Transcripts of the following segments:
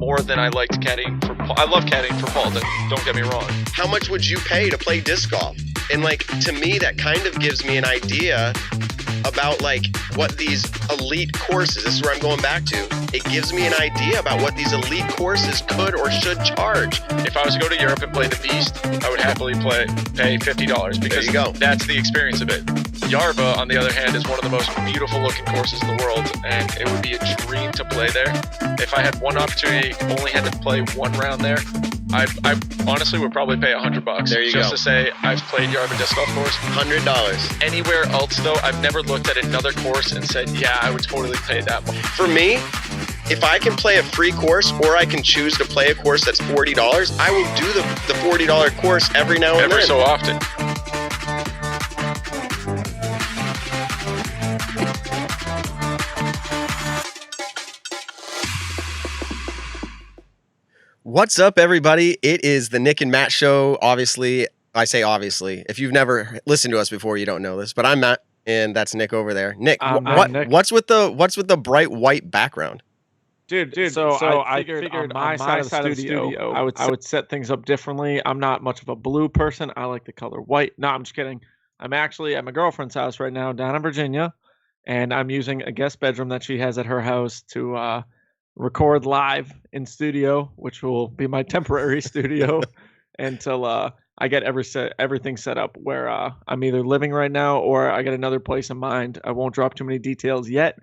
more than I liked caddying for Paul. I love caddying for Paul, don't get me wrong. How much would you pay to play disc golf? And like, to me, that kind of gives me an idea about like what these elite courses, this is where I'm going back to. It gives me an idea about what these elite courses could or should charge. If I was to go to Europe and play the Beast, I would happily pay $50 because that's the experience of it. Yarva, on the other hand, is one of the most beautiful looking courses in the world, and it would be a dream to play there. If I had one opportunity, only had to play one round there, I honestly would probably pay $100. There you just go. To say I've played Yarva disc golf course. $100. Anywhere else though, I've never looked at another course and said, yeah, I would totally pay that much. For me, if I can play a free course or I can choose to play a course that's $40, I will do the $40 course every now and then. Every so often. What's up, everybody? It is the Nick and Matt Show. Obviously, I say obviously. If you've never listened to us before, you don't know this. But I'm Matt, and that's Nick over there. Nick, Nick. what's with the bright white background? Dude. So I figured on my side of the studio, I would set things up differently. I'm not much of a blue person. I like the color white. No, I'm just kidding. I'm actually at my girlfriend's house right now down in Virginia, and I'm using a guest bedroom that she has at her house to record live in studio, which will be my temporary studio until I get everything set up where I'm either living right now or I get another place in mind. I won't drop too many details yet,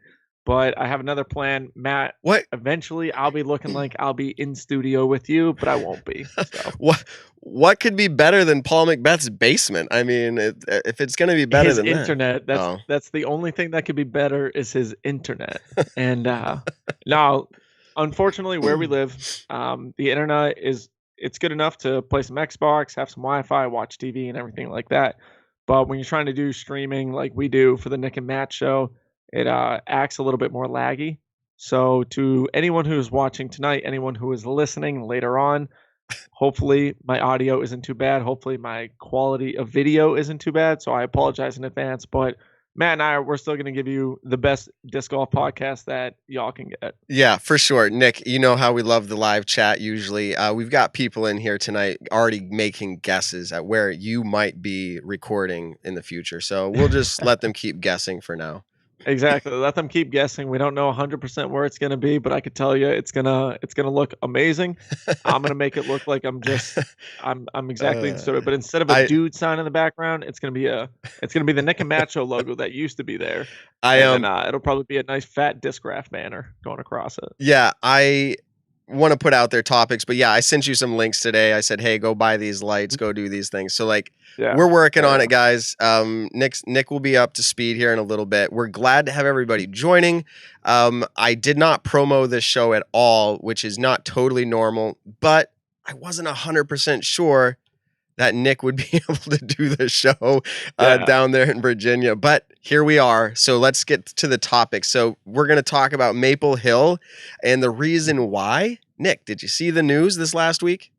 but I have another plan. Matt, eventually I'll be looking like I'll be in studio with you, but I won't be. So. What could be better than Paul Macbeth's basement? I mean, if it's going to be better than internet, that's the only thing that could be better is his internet. And now, unfortunately, where we live, the internet it's good enough to play some Xbox, have some Wi-Fi, watch TV, and everything like that. But when you're trying to do streaming like we do for the Nick and Matt Show, it acts a little bit more laggy. So to anyone who's watching tonight, anyone who is listening later on, hopefully my audio isn't too bad. Hopefully my quality of video isn't too bad. So I apologize in advance. But Matt and we're still going to give you the best disc golf podcast that y'all can get. Yeah, for sure. Nick, you know how we love the live chat usually. We've got people in here tonight already making guesses at where you might be recording in the future. So we'll just let them keep guessing for now. Exactly. Let them keep guessing. We don't know 100% where it's going to be, but I could tell you it's going to look amazing. I'm going to make it look like I'm exactly sort of, but instead of a dude sign in the background, it's going to be the Nick and Matt Show logo that used to be there. It'll probably be a nice fat disc raft banner going across it. Yeah, I want to put out their topics, but yeah, I sent you some links today. I said, hey, go buy these lights, go do these things. So like, we're working on it, guys. Nick will be up to speed here in a little bit. We're glad to have everybody joining. I did not promo this show at all, which is not totally normal, but I wasn't 100% sure that Nick would be able to do the show down there in Virginia. But here we are. So let's get to the topic. So we're going to talk about Maple Hill and the reason why. Nick, did you see the news this last week?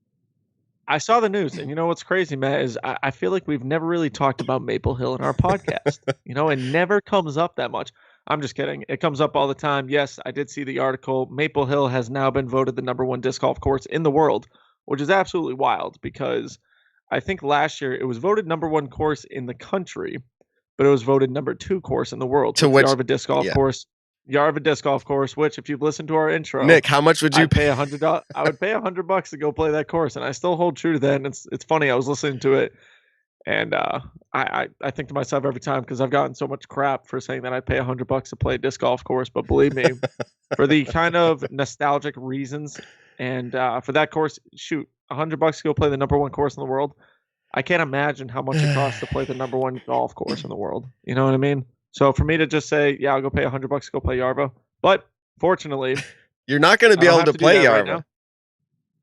I saw the news, and you know what's crazy, Matt, is I feel like we've never really talked about Maple Hill in our podcast. It never comes up that much. I'm just kidding. It comes up all the time. Yes, I did see the article. Maple Hill has now been voted the #1 disc golf course in the world, which is absolutely wild because I think last year it was voted #1 course in the country, but it was voted #2 course in the world. To which Yarva disc golf course. Yarva disc golf course, which if you've listened to our intro, Nick, how much would you pay $100? I would pay $100 to go play that course, and I still hold true to that. And it's funny. I was listening to it, and I think to myself every time because I've gotten so much crap for saying that I'd pay $100 to play a disc golf course, but believe me, for the kind of nostalgic reasons, and for that course, shoot, $100 to go play the #1 course in the world. I can't imagine how much it costs to play the #1 golf course in the world. You know what I mean? So for me to just say, yeah, I'll go pay $100 to go play Yarva, but fortunately, you're not going to be able to play Yarva. Right,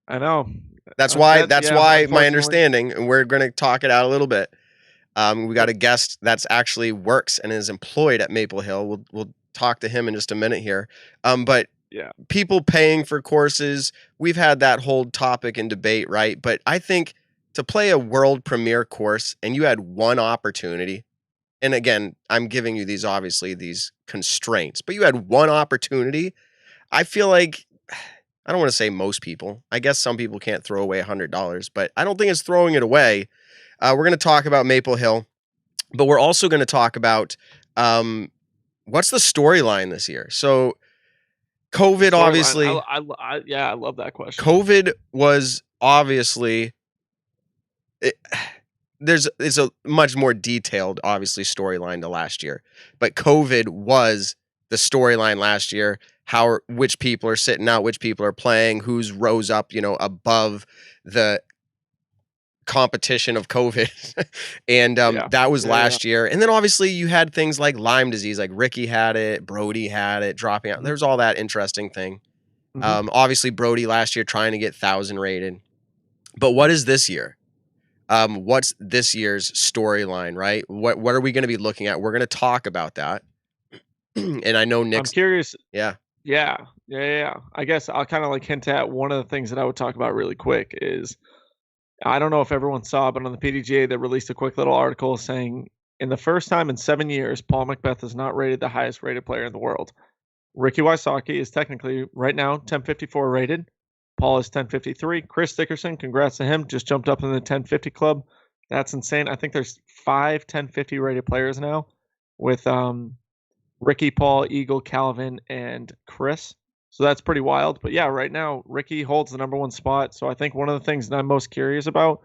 I know. That's why my understanding, and we're going to talk it out a little bit. We got a guest that's actually works and is employed at Maple Hill. We'll talk to him in just a minute here. But yeah, people paying for courses, we've had that whole topic and debate, right? But I think to play a world premiere course and you had one opportunity, and again, I'm giving you these constraints, but you had one opportunity. I feel like I don't want to say most people. I guess some people can't throw away $100, but I don't think it's throwing it away. We're going to talk about Maple Hill, but we're also going to talk about what's the storyline this year. So COVID, obviously. I love that question. COVID was obviously. It's a much more detailed, obviously, storyline to last year, but COVID was the storyline last year. Which people are sitting out, which people are playing, who's rose up, above the competition of COVID, and that was last year. And then obviously you had things like Lyme disease, like Ricky had it, Brody had it, dropping out. There's all that interesting thing. Obviously Brody last year trying to get 1,000 rated, but what is this year? What's this year's storyline, right? What are we going to be looking at? We're going to talk about that. And I know Nick's... I'm curious. Yeah. I guess I'll kind of like hint at one of the things that I would talk about really quick is, I don't know if everyone saw, but on the PDGA, they released a quick little article saying, in the first time in 7 years, Paul McBeth is not rated the highest rated player in the world. Ricky Wysocki is technically right now 1054 rated. Paul is 1053. Chris Dickerson, congrats to him, just jumped up in the 1050 club. That's insane. I think there's 5 1050 rated players now with Ricky, Paul, Eagle, Calvin, and Chris. So that's pretty wild. But yeah, right now, Ricky holds the number 1 spot. So I think one of the things that I'm most curious about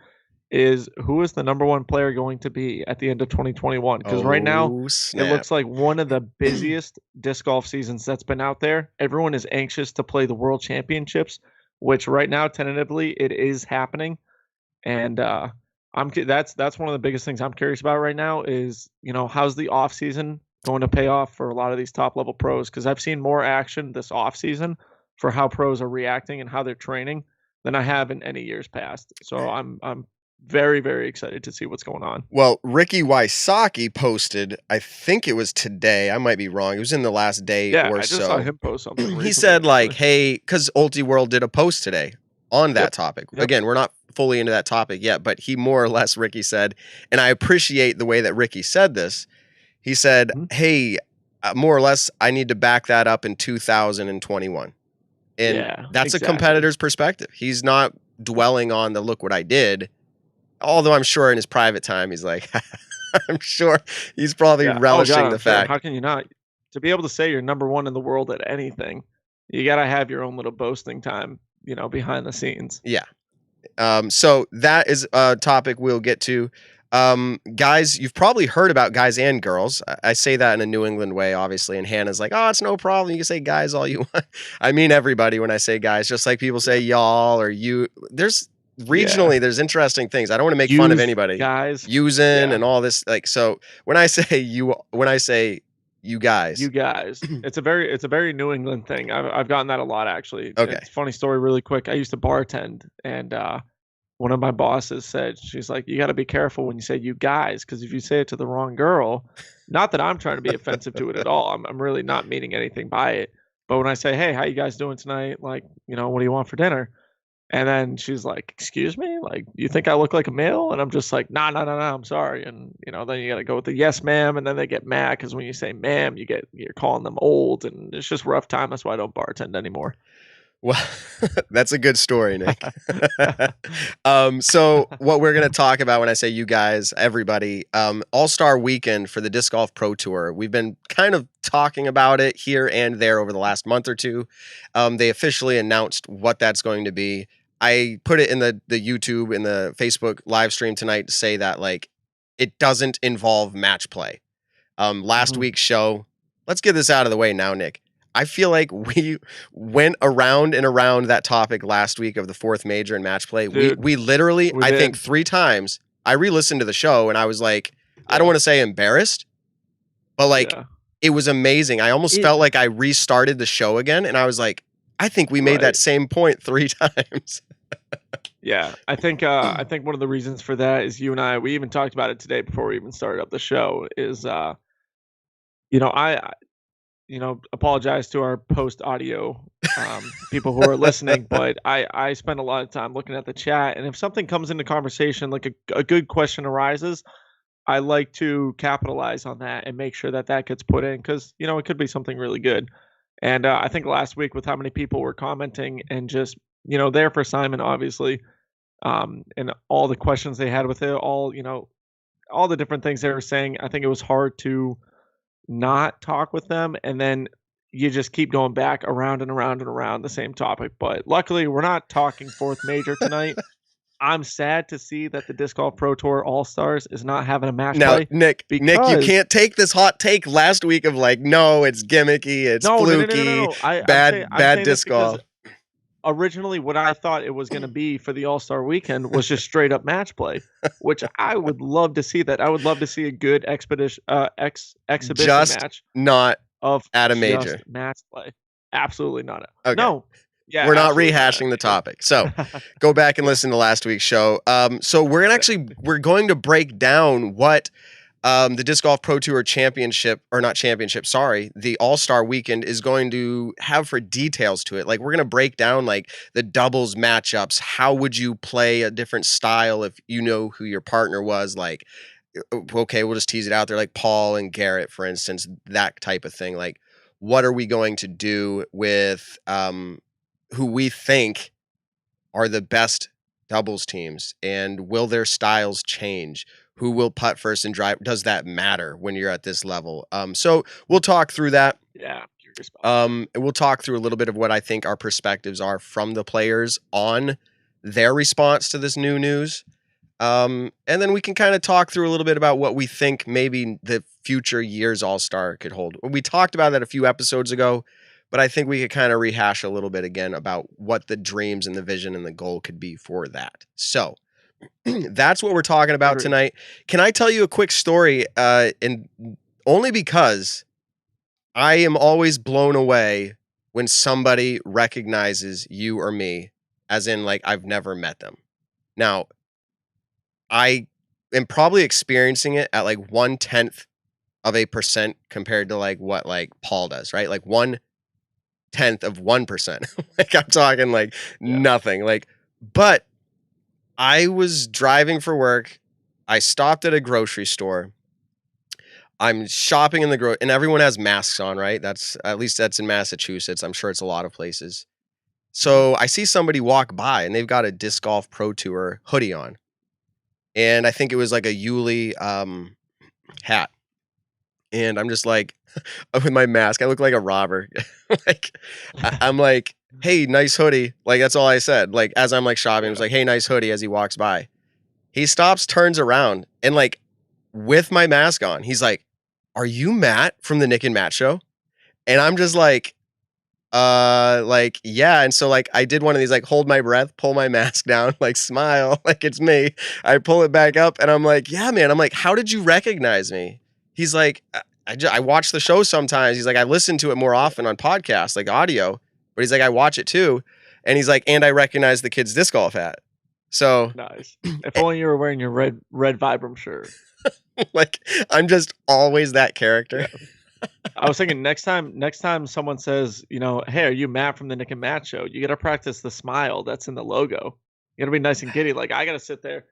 is who is the number 1 player going to be at the end of 2021? Because right now, snap. It looks like one of the busiest disc golf seasons that's been out there. Everyone is anxious to play the World Championships, which right now, tentatively, it is happening. And that's one of the biggest things I'm curious about right now is, how's the off season going to pay off for a lot of these top level pros? Because I've seen more action this off season for how pros are reacting and how they're training than I have in any years past. So I'm very, very excited to see what's going on. Well, Ricky Wysocki posted, I think it was today. I might be wrong. It was in the last day or so. I just saw him post something recently. He said hey, because Ulti World did a post today on that topic. Again, we're not fully into that topic yet, but he more or less, Ricky said, and I appreciate the way that Ricky said this. He said, hey, more or less, I need to back that up in 2021. And that's exactly a competitor's perspective. He's not dwelling on the look what I did. Although I'm sure in his private time, he's like, I'm sure he's probably relishing the fact. How can you not? To be able to say you're number 1 in the world at anything, you got to have your own little boasting time, behind the scenes. Yeah. So that is a topic we'll get to. Guys, you've probably heard about guys and girls. I say that in a New England way, obviously. And Hannah's like, oh, it's no problem. You can say guys all you want. I mean everybody when I say guys, just like people say y'all or you. Regionally, there's interesting things. I don't want to make fun of anybody. Guys, using and all this. So when I say you guys, it's a very New England thing. I've gotten that a lot actually. Okay, it's a funny story, really quick. I used to bartend, and one of my bosses said, she's like, you got to be careful when you say you guys, because if you say it to the wrong girl, not that I'm trying to be offensive to it at all. I'm really not meaning anything by it. But when I say, hey, how you guys doing tonight? Like, what do you want for dinner? And then she's like, excuse me? Like, you think I look like a male? And I'm just like, no, I'm sorry. And, then you got to go with the yes, ma'am. And then they get mad because when you say ma'am, you're calling them old. And it's just a rough time. That's why I don't bartend anymore. Well, that's a good story, Nick. So what we're going to talk about when I say you guys, everybody, All-Star Weekend for the Disc Golf Pro Tour. We've been kind of talking about it here and there over the last month or two. They officially announced what that's going to be. I put it in the YouTube, in the Facebook live stream tonight to say that it doesn't involve match play. Last week's show, let's get this out of the way now, Nick. I feel like we went around and around that topic last week of the 4th major and match play. Dude, we literally, I think 3 times, I re-listened to the show and I was like, I don't want to say embarrassed, but it was amazing. I almost felt like I restarted the show again. And I was like, I think we made that same point 3 times. Yeah, I think one of the reasons for that is you and I, we even talked about it today before we even started up the show is, apologize to our post audio people who are listening, but I spend a lot of time looking at the chat, and if something comes into conversation, like a good question arises, I like to capitalize on that and make sure that gets put in because it could be something really good. And I think last week with how many people were commenting and just, there for Simon, obviously, and all the questions they had with it, all the different things they were saying, I think it was hard to not talk with them. And then you just keep going back around and around and around the same topic. But luckily, we're not talking fourth major tonight. I'm sad to see that the Disc Golf Pro Tour All-Stars is not having a match play. Nick, you can't take this hot take last week of like, no, it's gimmicky, it's fluky, no. bad disc golf. Originally, what I thought it was going to be for the All-Star weekend was just straight up match play, which I would love to see that. I would love to see a good exhibition match. Not of at a major match play. Absolutely not. Okay. No. Yeah, we're not rehashing the topic. So go back and listen to last week's show. So we're going to break down what the Disc Golf Pro Tour the All-Star Weekend is going to have for details to it. Like, we're going to break down like the doubles matchups. How would you play a different style if you know who your partner was? Like, okay, we'll just tease it out there. Like Paul and Garrett, for instance, that type of thing. Like, what are we going to do with who we think are the best doubles teams, and will their styles change? Who will putt first and drive? Does that matter when you're at this level? So we'll talk through that. Yeah. And we'll talk through a little bit of what I think our perspectives are from the players on their response to this new news. And then we can kind of talk through a little bit about what we think maybe the future year's All-Star could hold. We talked about that a few episodes ago, but I think we could kind of rehash a little bit again about what the dreams and the vision and the goal could be for that. So that's what we're talking about tonight. Can I tell you a quick story? And only because I am always blown away when somebody recognizes you or me, as in like I've never met them. Now, I am probably experiencing it at like 0.1% compared to like what like Paul does, right? Like 0.1% of 1%. Like, I'm talking like nothing. Like, but I was driving for work. I stopped at a grocery store. I'm shopping in the and everyone has masks on, right? That's in Massachusetts. I'm sure it's a lot of places. So I see somebody walk by and they've got a Disc Golf Pro Tour hoodie on. And I think it was like a Yuli hat. And I'm just like, with my mask, I look like a robber. Like, I'm like, hey, nice hoodie. Like, that's all I said. Like, as I'm like shopping, I was like, hey, nice hoodie as he walks by. He stops, turns around, and like, with my mask on, he's like, are you Matt from the Nick and Matt show? And I'm just like, yeah. And so like, I did one of these, like, hold my breath, pull my mask down, like smile, like it's me. I pull it back up and I'm like, yeah, man. I'm like, how did you recognize me? He's like, I watch the show sometimes. He's like, I listen to it more often on podcasts, like audio, but he's like, I watch it too. And he's like, and I recognize the kid's disc golf hat. So nice. If only you were wearing your red Vibram shirt. Like, I'm just always that character. Yeah. I was thinking next time someone says, hey, are you Matt from the Nick and Matt show? You got to practice the smile that's in the logo. You got to be nice and giddy. Like, I got to sit there,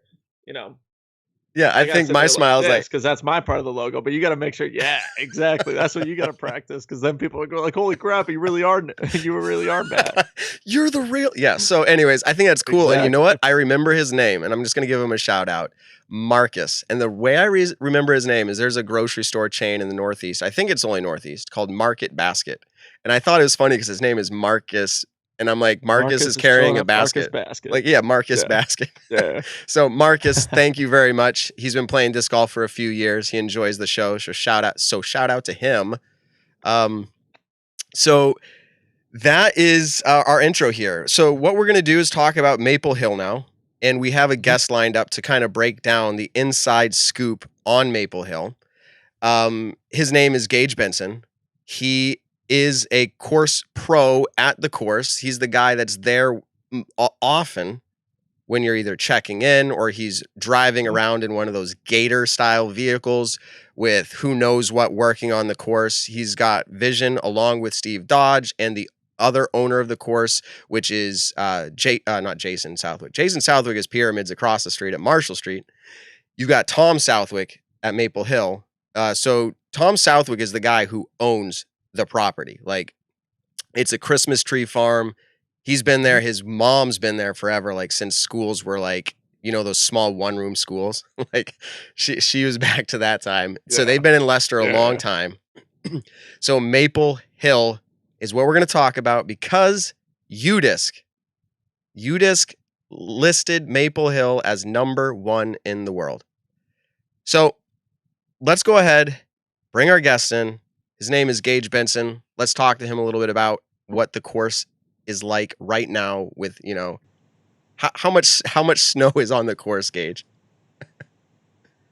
Yeah, I think my smile is like, because that's my part of the logo. But you got to make sure. Yeah, exactly. That's what you got to practice, because then people are going like, "Holy crap, you really are Matt. You're the real." Yeah. So, anyways, I think that's cool. Exactly. And you know what? I remember his name, and I'm just gonna give him a shout out, Marcus. And the way I remember his name is there's a grocery store chain in the Northeast. I think it's only Northeast, called Market Basket. And I thought it was funny because his name is Marcus. And I'm like, Marcus is carrying a basket. Like, yeah, Marcus Basket. Yeah. So Marcus, thank you very much. He's been playing disc golf for a few years. He enjoys the show. So shout out to him. So that is our intro here. So what we're going to do is talk about Maple Hill now. And we have a guest lined up to kind of break down the inside scoop on Maple Hill. His name is Gage Benson. He is a course pro at the course. He's the guy that's there often when you're either checking in or he's driving around in one of those Gator style vehicles with who knows what working on the course. He's got vision along with Steve Dodge and the other owner of the course, which is not Jason Southwick. Jason Southwick is Pyramids across the street at Marshall Street. You've got Tom Southwick at Maple Hill. So Tom Southwick is the guy who owns the property. Like, It's a Christmas tree farm. He's been there. His mom's been there forever, like since schools were like, those small one-room schools. Like she was back to that time. Yeah. So they've been in Leicester a long time. So Maple Hill is what we're going to talk about because UDisc listed Maple Hill as #1 in the world. So let's go ahead, bring our guest in. His name is Gage Benson. Let's talk to him a little bit about what the course is like right now with, how much snow is on the course, Gage?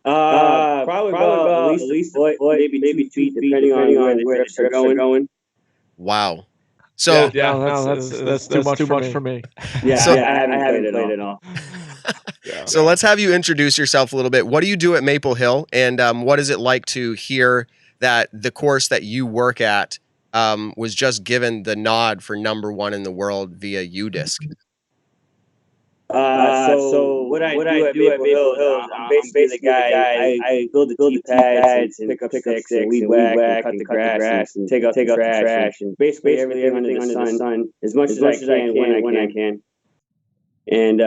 Probably about at least a foot, maybe 2 feet, depending on where the drifts are going. Wow. So that's too much for me. Yeah, so, I haven't played it all. So let's have you introduce yourself a little bit. What do you do at Maple Hill, and what is it like to hear that the course that you work at was just given the nod for #1 in the world via UDisc? So what I do at Maple Hill, I'm basically the guy. I build the tee pads and pick up sticks and weed whack and cut the grass and take out the trash and basically everything under the sun as much as I can when I can. And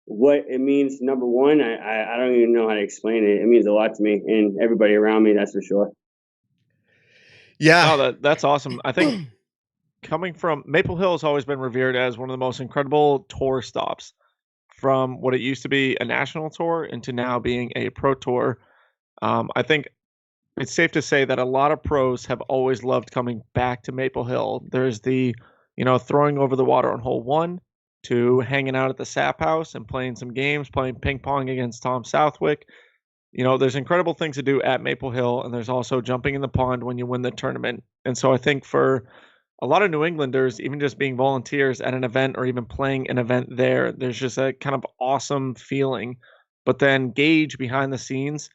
what it means, #1, I don't even know how to explain it. It means a lot to me and everybody around me, that's for sure. Yeah. No, that's awesome. I think coming from Maple Hill has always been revered as one of the most incredible tour stops, from what it used to be a national tour into now being a pro tour. I think it's safe to say that a lot of pros have always loved coming back to Maple Hill. There's the, throwing over the water on hole 1 to hanging out at the Sap House and playing some games, playing ping pong against Tom Southwick. There's incredible things to do at Maple Hill, and there's also jumping in the pond when you win the tournament. And so I think for a lot of New Englanders, even just being volunteers at an event or even playing an event there's just a kind of awesome feeling. But then Gage behind the scenes,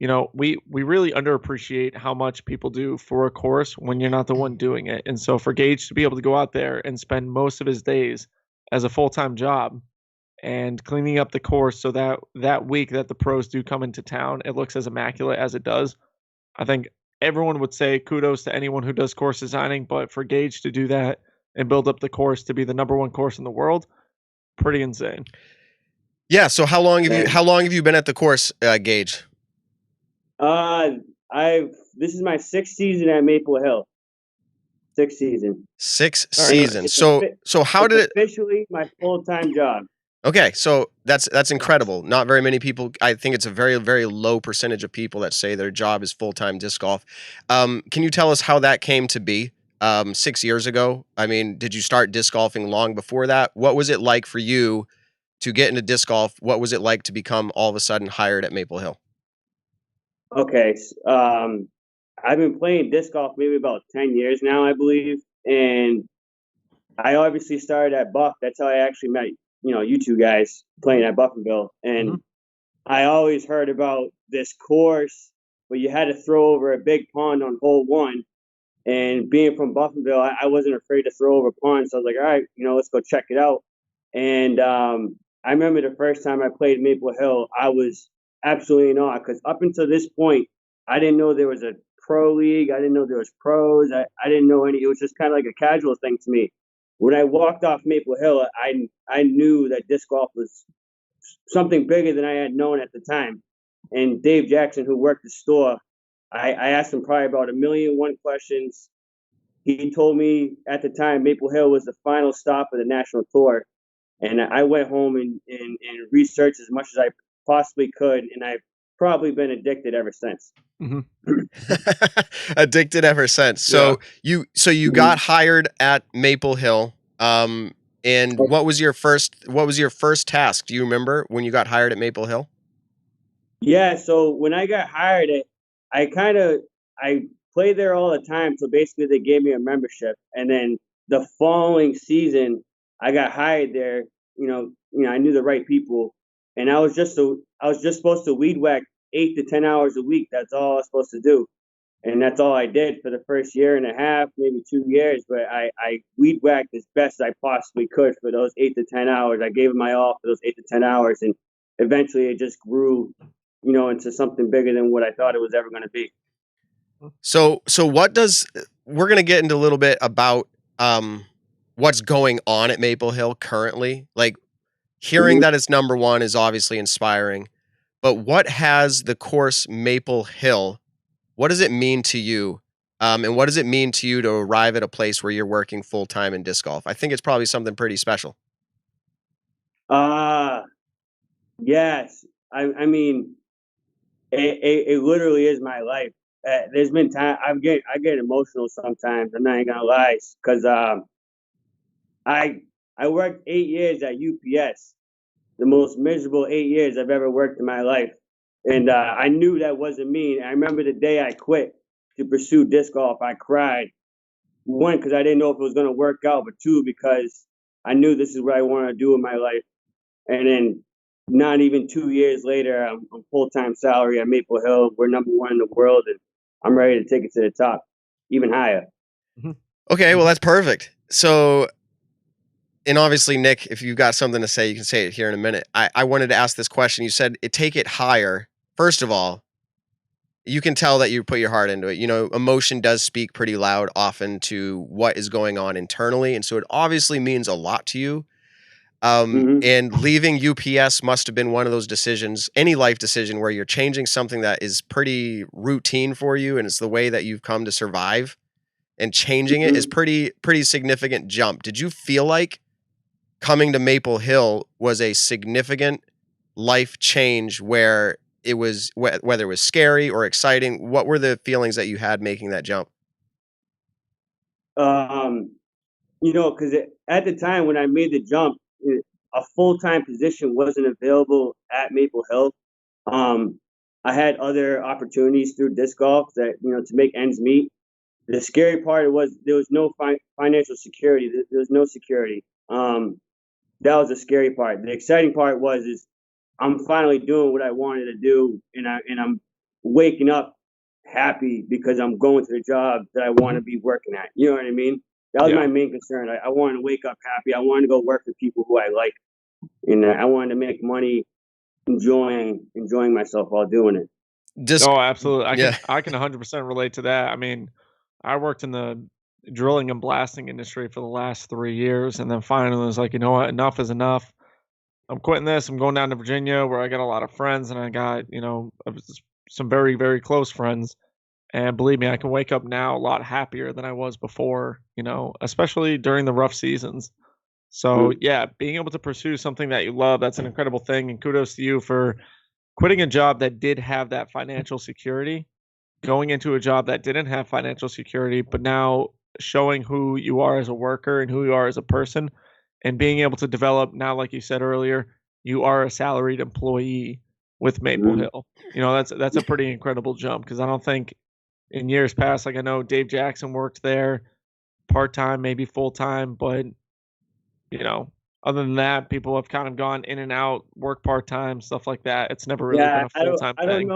we really underappreciate how much people do for a course when you're not the one doing it. And so for Gage to be able to go out there and spend most of his days as a full-time job and cleaning up the course so that week that the pros do come into town, it looks as immaculate as it does. I think everyone would say kudos to anyone who does course designing, but for Gage to do that and build up the course to be the #1 course in the world, pretty insane. Yeah. So how long have you been at the course, Gage? This is my 6th season at Maple Hill. 6th season. 6 seasons. So how did it officially my full-time job? Okay, so that's incredible. Not very many people. I think it's a very, very low percentage of people that say their job is full-time disc golf. Can you tell us how that came to be 6 years ago? I mean, did you start disc golfing long before that? What was it like for you to get into disc golf? What was it like to become all of a sudden hired at Maple Hill? Okay, I've been playing disc golf maybe about 10 years now, I believe, and I obviously started at Buff. That's how I actually met you two guys playing at Buffinville. And I always heard about this course where you had to throw over a big pond on hole 1. And being from Buffinville, I wasn't afraid to throw over ponds. So I was like, all right, let's go check it out. And I remember the first time I played Maple Hill, I was absolutely in awe because up until this point, I didn't know there was a pro league. I didn't know there was pros. I didn't know any. It was just kind of like a casual thing to me. When I walked off Maple Hill, I knew that disc golf was something bigger than I had known at the time. And Dave Jackson, who worked the store, I asked him probably about 1,000,001 questions. He told me at the time Maple Hill was the final stop of the national tour. And I went home and researched as much as I possibly could, and I've probably been addicted ever since. Addicted ever since. So you got hired at Maple Hill. And what was your first task? Do you remember when you got hired at Maple Hill? Yeah, so when I got hired, I played there all the time. So basically, they gave me a membership, and then the following season, I got hired there. I knew the right people, and I was just supposed to weed whack 8 to 10 hours a week. That's all I was supposed to do. And that's all I did for the first year and a half, maybe 2 years. But I weed whacked as best as I possibly could for those 8 to 10 hours. I gave it my all for those 8 to 10 hours. And eventually it just grew, into something bigger than what I thought it was ever going to be. So we're going to get into a little bit about what's going on at Maple Hill currently? Like, hearing that it's number one is obviously inspiring, but what has the course Maple Hill, what does it mean to you? And what does it mean to you to arrive at a place where you're working full time in disc golf? I think it's probably something pretty special. Yes. I mean, it literally is my life. There's been time I get emotional sometimes. I'm not even gonna lie, because I worked 8 years at UPS, the most miserable 8 years I've ever worked in my life, and I knew that wasn't me. I remember the day I quit to pursue disc golf. I cried. One, because I didn't know if it was gonna work out, but two, because I knew this is what I wanted to do in my life. And then not even 2 years later, I'm full-time salary at Maple Hill. We're number one in the world, and I'm ready to take it to the top, even higher. Okay, well, that's perfect. So, and obviously, Nick, if you've got something to say, you can say it here in a minute. I wanted to ask this question. You said take it higher. First of all, you can tell that you put your heart into it. You know, emotion does speak pretty loud often to what is going on internally. And so it obviously means a lot to you. And leaving UPS must have been one of those decisions, any life decision where you're changing something that is pretty routine for you and it's the way that you've come to survive, and changing it is pretty significant jump. Did you feel like coming to Maple Hill was a significant life change where it was, whether it was scary or exciting? What were the feelings that you had making that jump? You know, because at the time when I made the jump, a full-time position wasn't available at Maple Hill. I had other opportunities through disc golf that, you know, to make ends meet. The scary part was there was no financial security. There was no security. That was the scary part. The exciting part is I'm finally doing what I wanted to do, and I'm waking up happy because I'm going to the job that I want to be working at. You know what I mean? That was my main concern. I wanted to wake up happy. I wanted to go work for people who I like, and I wanted to make money, enjoying myself while doing it. Oh, absolutely. I can 100% relate to that. I mean, I worked in the drilling and blasting industry for the last 3 years, and then finally was like, you know what, enough is enough. I'm quitting this. I'm going down to Virginia where I got a lot of friends, and I got, you know, some very, very close friends. And believe me, I can wake up now a lot happier than I was before, you know, especially during the rough seasons. So, yeah, being able to pursue something that you love, that's an incredible thing. And kudos to you for quitting a job that did have that financial security, going into a job that didn't have financial security, but now showing who you are as a worker and who you are as a person, and being able to develop now, like you said earlier, you are a salaried employee with Maple Hill. You know, that's a pretty incredible jump, because I don't think in years past, like I know Dave Jackson worked there part-time, maybe full-time, but you know, other than that, people have kind of gone in and out, work part-time, stuff like that. It's never really been a full-time thing.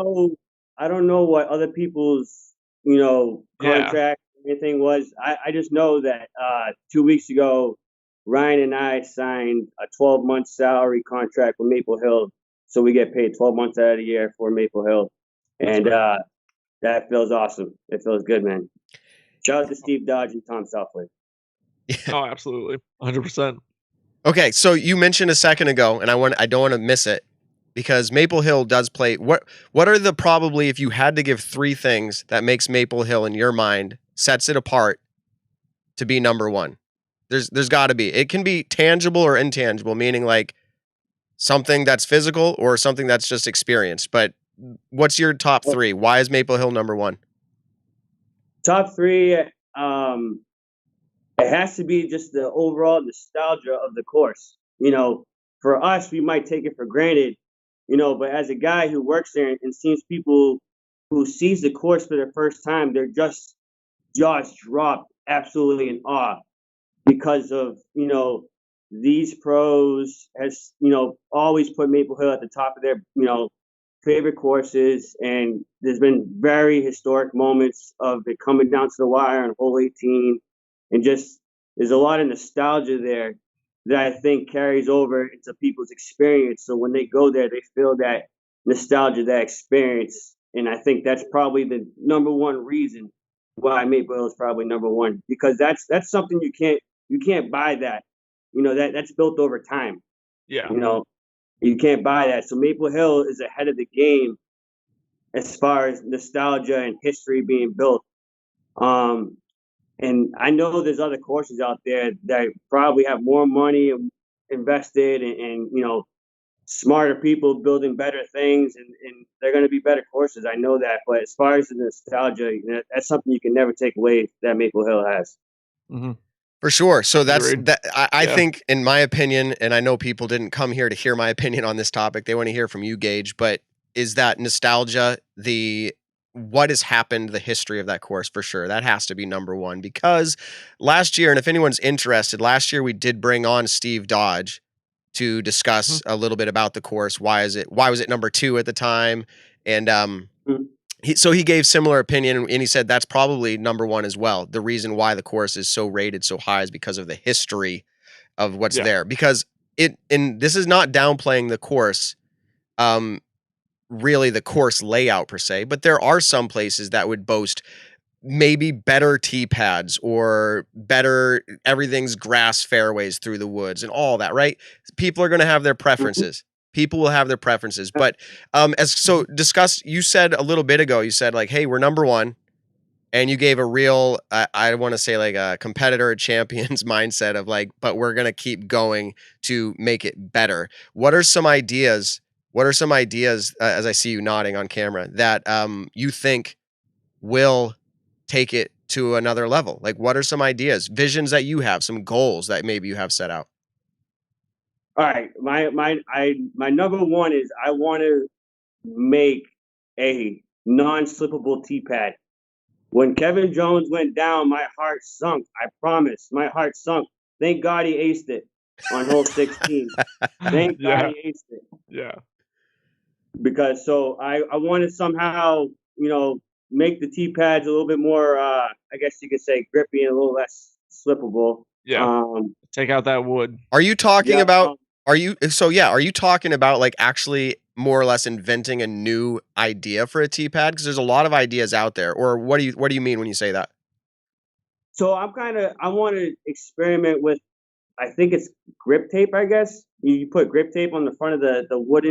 I don't know what other people's, you know, contract or anything was. I just know that 2 weeks ago, Ryan and I signed a 12-month salary contract with Maple Hill, so we get paid 12 months out of the year for Maple Hill, and that feels awesome. It feels good, man. Shout out to Steve Dodge and Tom Southwick. Oh, absolutely, 100%. Okay, so you mentioned a second ago, and I don't want to miss it, because Maple Hill does play. What are the, probably, if you had to give 3 things that makes Maple Hill in your mind, sets it apart to be number one? There's got to be. It can be tangible or intangible, meaning like something that's physical or something that's just experience. But what's your top 3? Why is Maple Hill number one? Top 3, it has to be just the overall nostalgia of the course. You know, for us, we might take it for granted, you know, but as a guy who works there and sees people who sees the course for the first time, they're just jaws dropped absolutely in awe because of, you know, these pros has, you know, always put Maple Hill at the top of their, you know, favorite courses. And there's been very historic moments of it coming down to the wire on hole 18. And just, there's a lot of nostalgia there that I think carries over into people's experience. So when they go there, they feel that nostalgia, that experience. And I think that's probably the number one reason why Maple Hill is probably number one, because that's something you can't buy that. That's built over time. Yeah. You can't buy that. So Maple Hill is ahead of the game as far as nostalgia and history being built. And I know there's other courses out there that probably have more money invested and smarter people building better things, and they're going to be better courses. I know that. But as far as the nostalgia, that's something you can never take away that Maple Hill has. Mm-hmm. For sure. So that's Agreed. that. I think, in my opinion, and I know people didn't come here to hear my opinion on this topic. They want to hear from you, Gage. But is that nostalgia what has happened, the history of that course? For sure, that has to be number one. Because last year, and if anyone's interested, last year we did bring on Steve Dodge to discuss a little bit about the course. Why was it number 2 at the time? And he gave similar opinion, and he said that's probably number 1 as well. The reason why the course is so rated so high is because of the history of what's there. Because this is not downplaying the course, really the course layout per se, but there are some places that would boast maybe better tee pads or better, everything's grass fairways through the woods and all that, right? People are going to have their preferences. People will have their preferences. But you said a little bit ago, you said like, hey, we're number 1. And you gave a real, I want to say like a competitor, champions mindset of like, but we're going to keep going to make it better. What are some ideas, as I see you nodding on camera, that you think will take it to another level? Like, what are some ideas, visions that you have, some goals that maybe you have set out? All right. My number 1 is I want to make a non-slippable tee pad. When Kevin Jones went down, my heart sunk. I promise. My heart sunk. Thank God he aced it on hole 16. Thank God he aced it. Yeah. Because I want to somehow, make the tee pads a little bit more, I guess you could say, grippy and a little less slippable. Yeah. Take out that wood. Are you talking about? Are you talking about like actually more or less inventing a new idea for a tee pad? Because there's a lot of ideas out there. Or what do you mean when you say that? So I want to experiment with, I think it's grip tape. I guess you put grip tape on the front of the wood,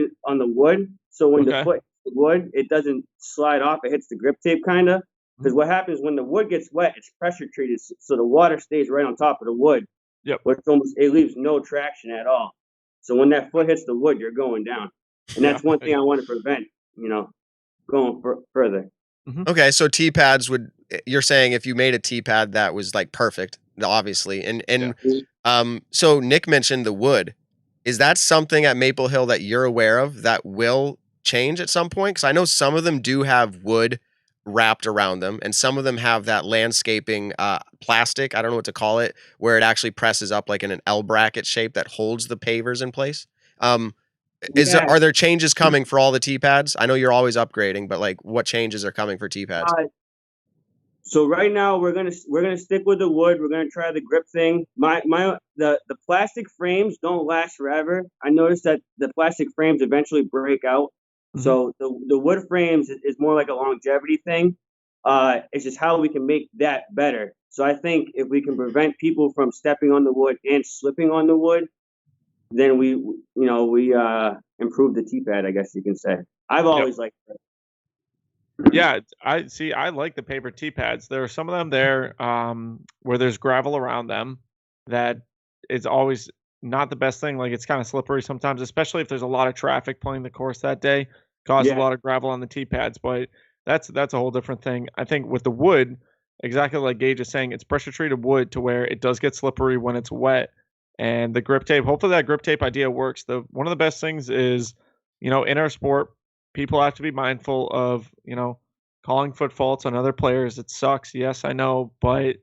so when the foot hits the wood, it doesn't slide off. It hits the grip tape kind of. Because what happens when the wood gets wet, it's pressure treated, so the water stays right on top of the wood. Yep. But it leaves no traction at all. So when that foot hits the wood, you're going down. And that's one thing I want to prevent, going further. Okay, so tee pads you're saying if you made a tee pad that was like perfect, obviously. So Nick mentioned the wood. Is that something at Maple Hill that you're aware of that will change at some point? Because I know some of them do have wood wrapped around them, and some of them have that landscaping plastic, I don't know what to call it, where it actually presses up like in an L bracket shape that holds the pavers in place. Are there changes coming for all the tee pads? I know you're always upgrading, but like what changes are coming for tee pads? So right now we're gonna stick with the wood. We're gonna try the grip thing. The plastic frames don't last forever. I noticed that the plastic frames eventually break out. So the wood frames is more like a longevity thing. It's just how we can make that better. So I think if we can prevent people from stepping on the wood and slipping on the wood, then we improve the tee pad, I guess you can say. I've always liked it. Yeah, I like the paper tee pads. There are some of them there where there's gravel around them that is always not the best thing. Like, it's kind of slippery sometimes, especially if there's a lot of traffic playing the course that day. Causes a lot of gravel on the tee pads, but that's a whole different thing. I think with the wood, exactly like Gage is saying, it's pressure treated wood to where it does get slippery when it's wet. And the grip tape, hopefully that grip tape idea works. One of the best things is, in our sport, people have to be mindful of, calling foot faults on other players. It sucks. Yes, I know. But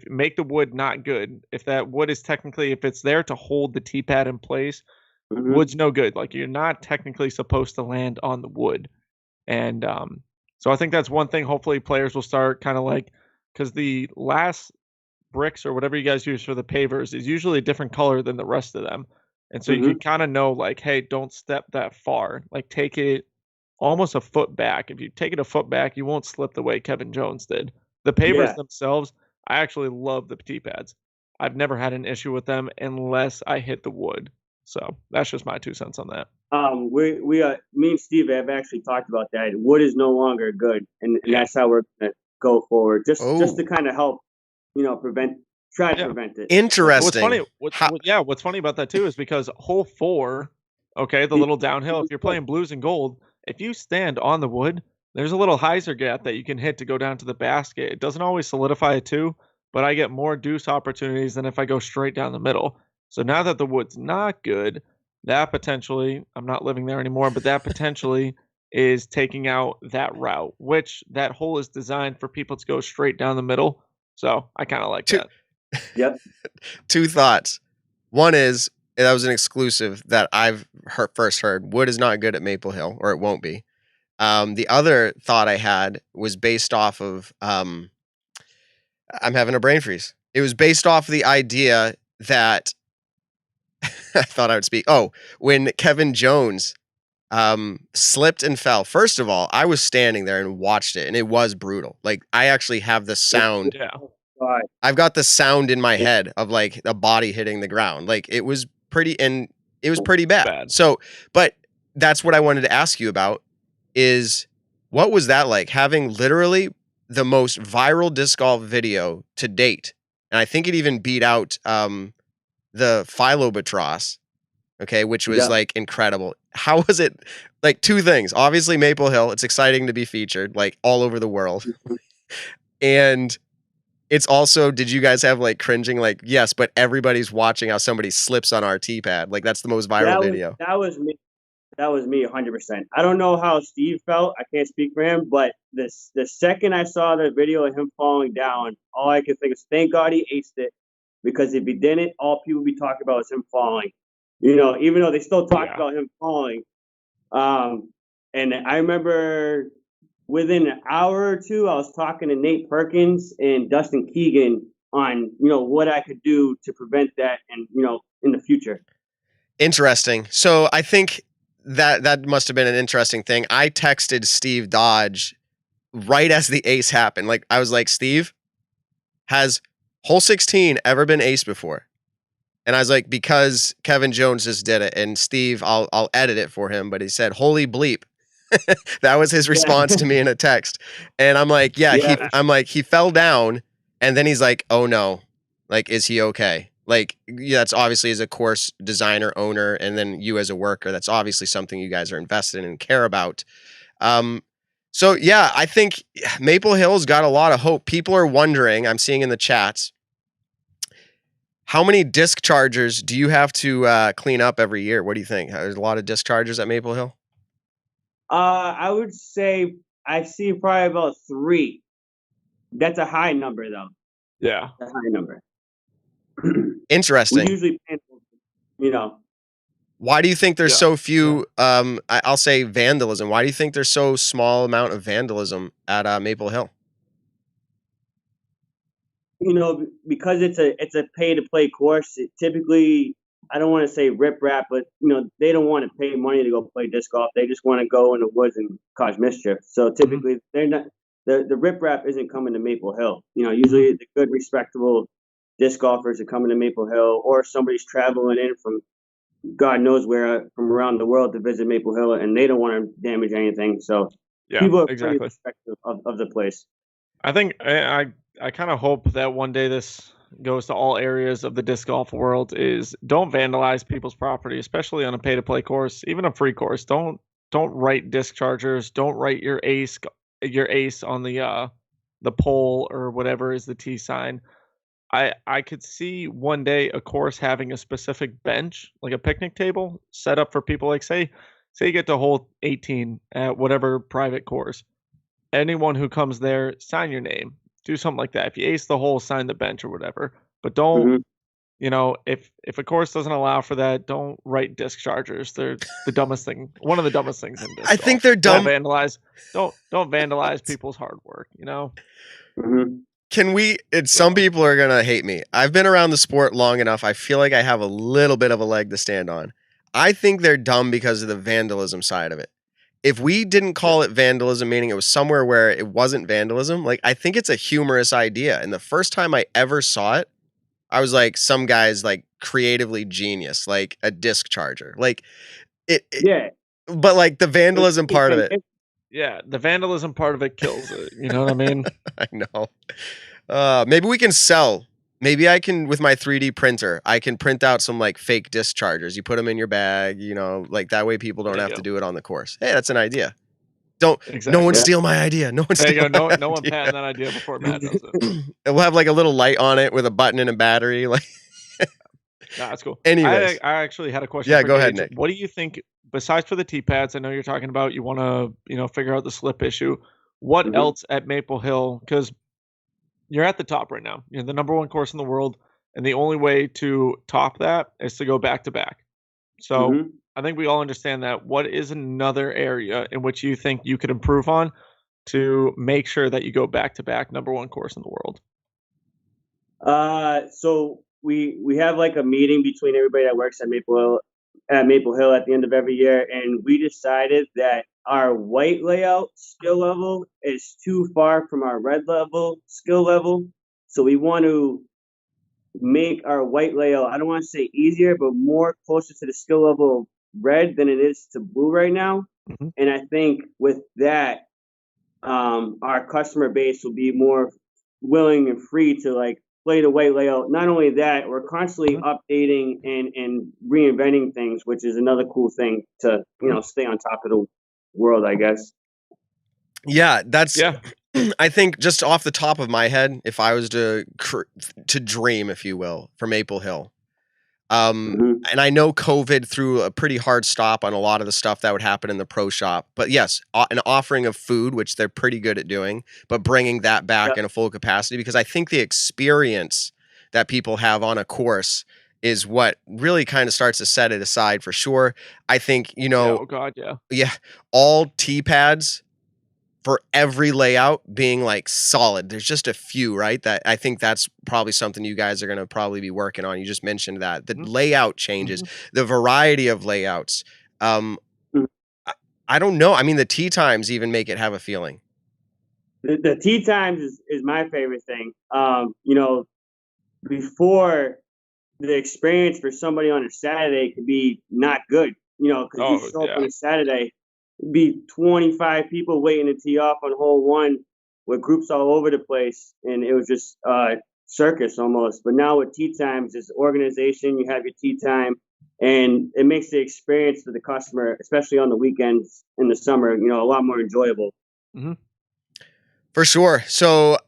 make the wood not good. If that wood is technically, if it's there to hold the tee pad in place, wood's no good. Like, you're not technically supposed to land on the wood. And so I think that's one thing. Hopefully players will start kind of like, because the last bricks or whatever you guys use for the pavers is usually a different color than the rest of them. And so you can kind of know, like, hey, don't step that far. Like, take it almost a foot back. If you take it a foot back, you won't slip the way Kevin Jones did. The pavers themselves, I actually love the tee pads. I've never had an issue with them unless I hit the wood. So that's just my 2 cents on that. Me and Steve have actually talked about that. Wood is no longer good, and that's how we're gonna go forward. Just to kind of help, prevent it. Interesting. What's funny about that too is because hole 4, okay, the little downhill, if you're playing blues and gold, if you stand on the wood, there's a little hyzer gap that you can hit to go down to the basket. It doesn't always solidify it too, but I get more deuce opportunities than if I go straight down the middle. So now that the wood's not good, that potentially, I'm not living there anymore, but that potentially is taking out that route, which that hole is designed for people to go straight down the middle. So I kind of like that. Yep. 2 thoughts. One is, that was an exclusive that I've first heard. Wood is not good at Maple Hill, or it won't be. The other thought I had was based off of, I'm having a brain freeze. It was based off the idea that I thought I would speak. Oh, when Kevin Jones slipped and fell. First of all, I was standing there and watched it, and it was brutal. Like, I actually have the sound. Yeah. I've got the sound in my head of like a body hitting the ground. Like, it was pretty bad. So, but that's what I wanted to ask you about is, what was that like, having literally the most viral disc golf video to date? And I think it even beat out the Philobatros, okay, which was like incredible. How was it? Like, 2 things. Obviously, Maple Hill, it's exciting to be featured like all over the world. And it's also, did you guys have like cringing, like, yes, but everybody's watching how somebody slips on our tee pad? Like, that's the most viral video. That was me. That was me 100%. I don't know how Steve felt. I can't speak for him, but the second I saw the video of him falling down, all I could think is, thank God he aced it, because if he didn't, all people would be talking about is him falling. Even though they still talk about him falling. And I remember within an hour or 2, I was talking to Nate Perkins and Dustin Keegan on, what I could do to prevent that and, in the future. Interesting. So I think that must have been an interesting thing. I texted Steve Dodge right as the ace happened. Like, I was like, Steve, has hole 16 ever been ace before? And I was like, because Kevin Jones just did it. And Steve, I'll edit it for him, but he said, holy bleep. That was his response to me in a text. And I'm like, he fell down, and then he's like, oh no, like, is he okay? Like, that's obviously, as a course designer, owner, and then you as a worker, that's obviously something you guys are invested in and care about. So yeah, I think Maple Hill's got a lot of hope. People are wondering, I'm seeing in the chats, how many disc chargers do you have to clean up every year? What do you think? There's a lot of disc chargers at Maple Hill? I would say I see probably about 3. That's a high number, though. Yeah. A high number. Interesting. We usually, Why do you think there's so few, I'll say vandalism? Why do you think there's so small amount of vandalism at Maple Hill? Because it's a pay-to-play course, typically, I don't want to say rip-rap, but, they don't want to pay money to go play disc golf. They just want to go in the woods and cause mischief. So typically, they're not, the rip-rap isn't coming to Maple Hill. Usually the good, respectable disc golfers are coming to Maple Hill, or somebody's traveling in from God knows where, from around the world to visit Maple Hill, and they don't want to damage anything. So people are pretty respectful of the place. I think I kind of hope that one day this goes to all areas of the disc golf world, is don't vandalize people's property, especially on a pay-to-play course, even a free course. Don't write disc chargers. Don't write your ace on the pole or whatever is the T sign. I could see one day a course having a specific bench, like a picnic table, set up for people. Like, say you get to hole 18 at whatever private course. Anyone who comes there, sign your name. Do something like that. If you ace the hole, sign the bench or whatever. But don't, if a course doesn't allow for that, don't write disc chargers. They're the dumbest thing. One of the dumbest things in disc golf. I think they're dumb. Don't vandalize people's hard work. Can we, some people are going to hate me. I've been around the sport long enough. I feel like I have a little bit of a leg to stand on. I think they're dumb because of the vandalism side of it. if we didn't call it vandalism, meaning it was somewhere where it wasn't vandalism, like I think it's a humorous idea. And the first time I ever saw it, I was like, some guy's like creatively genius, like a disc charger, like Yeah. But like the vandalism part of it. Yeah, the vandalism part of it kills it. You know what I mean? I know. Maybe we can sell. Maybe I can, with my 3D printer, I can print out some like fake disc chargers. You put them in your bag, you know, like that way people don't have to do it on the course. Hey, that's an idea. No one steal my idea. No one steal my idea. No one patent that idea before Matt does it. We'll have like a little light on it with a button and a battery. Like, that's cool. Anyways, I actually had a question. Yeah, go ahead, Nick. What do you think, besides for the T-pads? I know you're talking about you want to, figure out the slip issue. What else at Maple Hill? Because you're at the top right now. You're the number one course in the world, and the only way to top that is to go back to back. So I think we all understand that. What is another area in which you think you could improve on to make sure that you go back to back number one course in the world? So we have like a meeting between everybody that works at Maple Hill at the end of every year, and we decided that our white layout skill level is too far from our red level skill level. So we want to make our white layout, I don't want to say easier, but more closer to the skill level of red than it is to blue right now. And I think with that, our customer base will be more willing and free to like play the white layout. Not only that, we're constantly updating and reinventing things, which is another cool thing to, stay on top of the world, I guess. Yeah, I think just off the top of my head, if I was to dream, if you will, for Maple Hill, and I know COVID threw a pretty hard stop on a lot of the stuff that would happen in the pro shop, but yes, an offering of food, which they're pretty good at doing, but bringing that back in a full capacity, because I think the experience that people have on a course is what really kind of starts to set it aside for sure. I think, all T-pads for every layout being like solid. There's just a few, right? That I think that's probably something you guys are going to probably be working on. You just mentioned that the layout changes, the variety of layouts. I don't know. I mean, the tee times even make it have a feeling. The tee times is my favorite thing. Before the experience for somebody on a Saturday could be not good, because you show up on a Saturday, be 25 people waiting to tee off on hole one with groups all over the place, and it was just circus almost. But now with tee times, it's organization. You have your tee time, and it makes the experience for the customer, especially on the weekends in the summer, a lot more enjoyable. For sure. So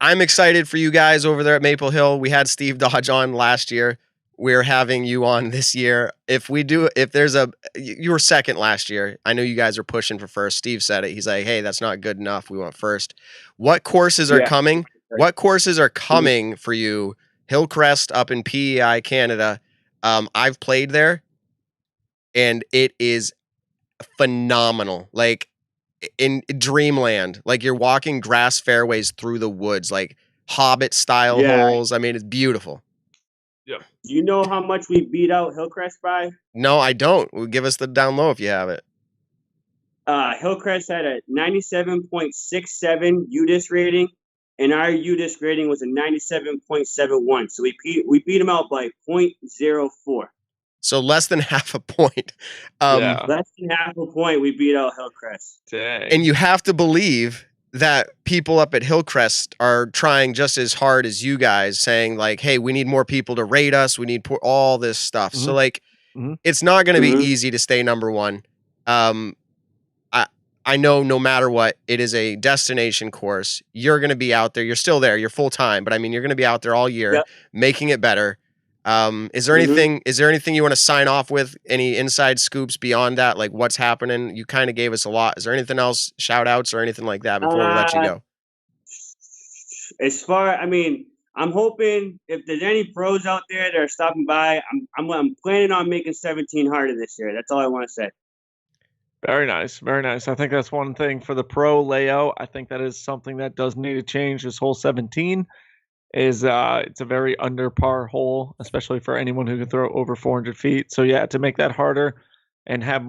I'm excited for you guys over there at Maple Hill. We had Steve Dodge on last year. We're having you on this year. You were second last year. I know you guys are pushing for first. Steve said it. He's like, hey, that's not good enough. We want first. What courses are coming? What courses are coming for you? Hillcrest up in PEI, Canada. I've played there, and it is phenomenal. Like in dreamland, like you're walking grass fairways through the woods, like Hobbit style holes. I mean, it's beautiful. Yeah. Do you know how much we beat out Hillcrest by? No, I don't. Well, give us the down low if you have it. Hillcrest had a 97.67 UDisc rating, and our UDisc rating was a 97.71. So we beat them out by 0.04. So less than half a point. Less than half a point, we beat out Hillcrest. Dang. And you have to believe that people up at Hillcrest are trying just as hard as you guys, saying like, hey, we need more people to rate us. We need all this stuff. So like, it's not going to be easy to stay number one. I know no matter what, it is a destination course. You're going to be out there. You're still there. You're full time, but I mean, you're going to be out there all year making it better. Is there anything you want to sign off with? Any inside scoops beyond that? Like what's happening? You kind of gave us a lot. Is there anything else, shout outs or anything like that before we let you go? I'm hoping if there's any pros out there that are stopping by, I'm planning on making 17 harder this year. That's all I want to say. Very nice. Very nice. I think that's one thing for the pro layout. I think that is something that does need to change. This hole 17 is it's a very under par hole, especially for anyone who can throw over 400 feet. So yeah, to make that harder, and have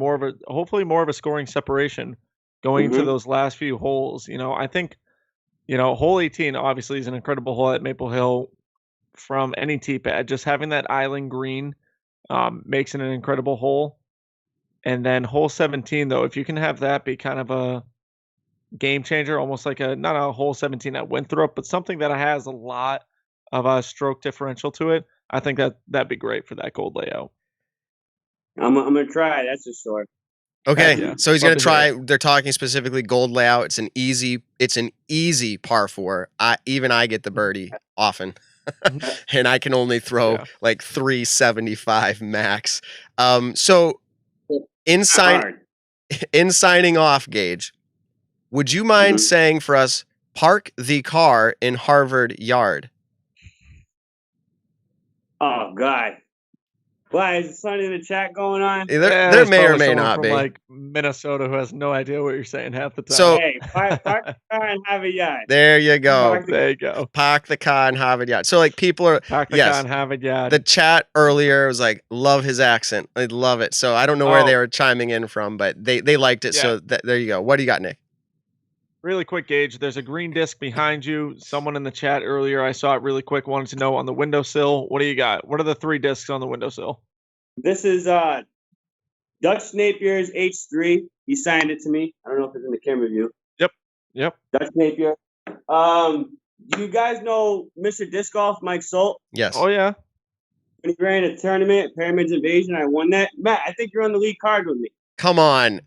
hopefully more of a scoring separation going into those last few holes. I think, hole 18 obviously is an incredible hole at Maple Hill from any tee pad. Just having that island green makes it an incredible hole. And then hole 17, though, if you can have that be kind of a game changer, almost like not a hole 17 at Winthrop, but something that has a lot of a stroke differential to it, I think that'd be great for that gold layout. I'm gonna try it. That's for sure. Okay, so he's gonna try. They're talking specifically gold layout. It's an easy par 4. Even I get the birdie often, and I can only throw like 375 max. So in signing off, Gage, would you mind saying for us, park the car in Harvard Yard? Oh God. Why is something in the chat going on? There may or may not be. Like Minnesota who has no idea what you're saying half the time. So, hey, park the car and have a yacht. There you go. There you go. Park the car and have a yacht. So like people are park the car and have a yacht. The chat earlier was like, love his accent. I love it. So I don't know where they were chiming in from, but they liked it. Yeah. So there you go. What do you got, Nick? Really quick, Gage. There's a green disc behind you. Someone in the chat earlier, I saw it really quick, wanted to know on the windowsill. What do you got? What are the 3 discs on the windowsill? This is Dutch Napier's H3. He signed it to me. I don't know if it's in the camera view. Yep. Dutch Napier. Do you guys know Mr. Disc Golf, Mike Solt? Yes. Oh, yeah. When he ran a tournament, Pyramids Invasion, I won that. Matt, I think you're on the lead card with me. Come on.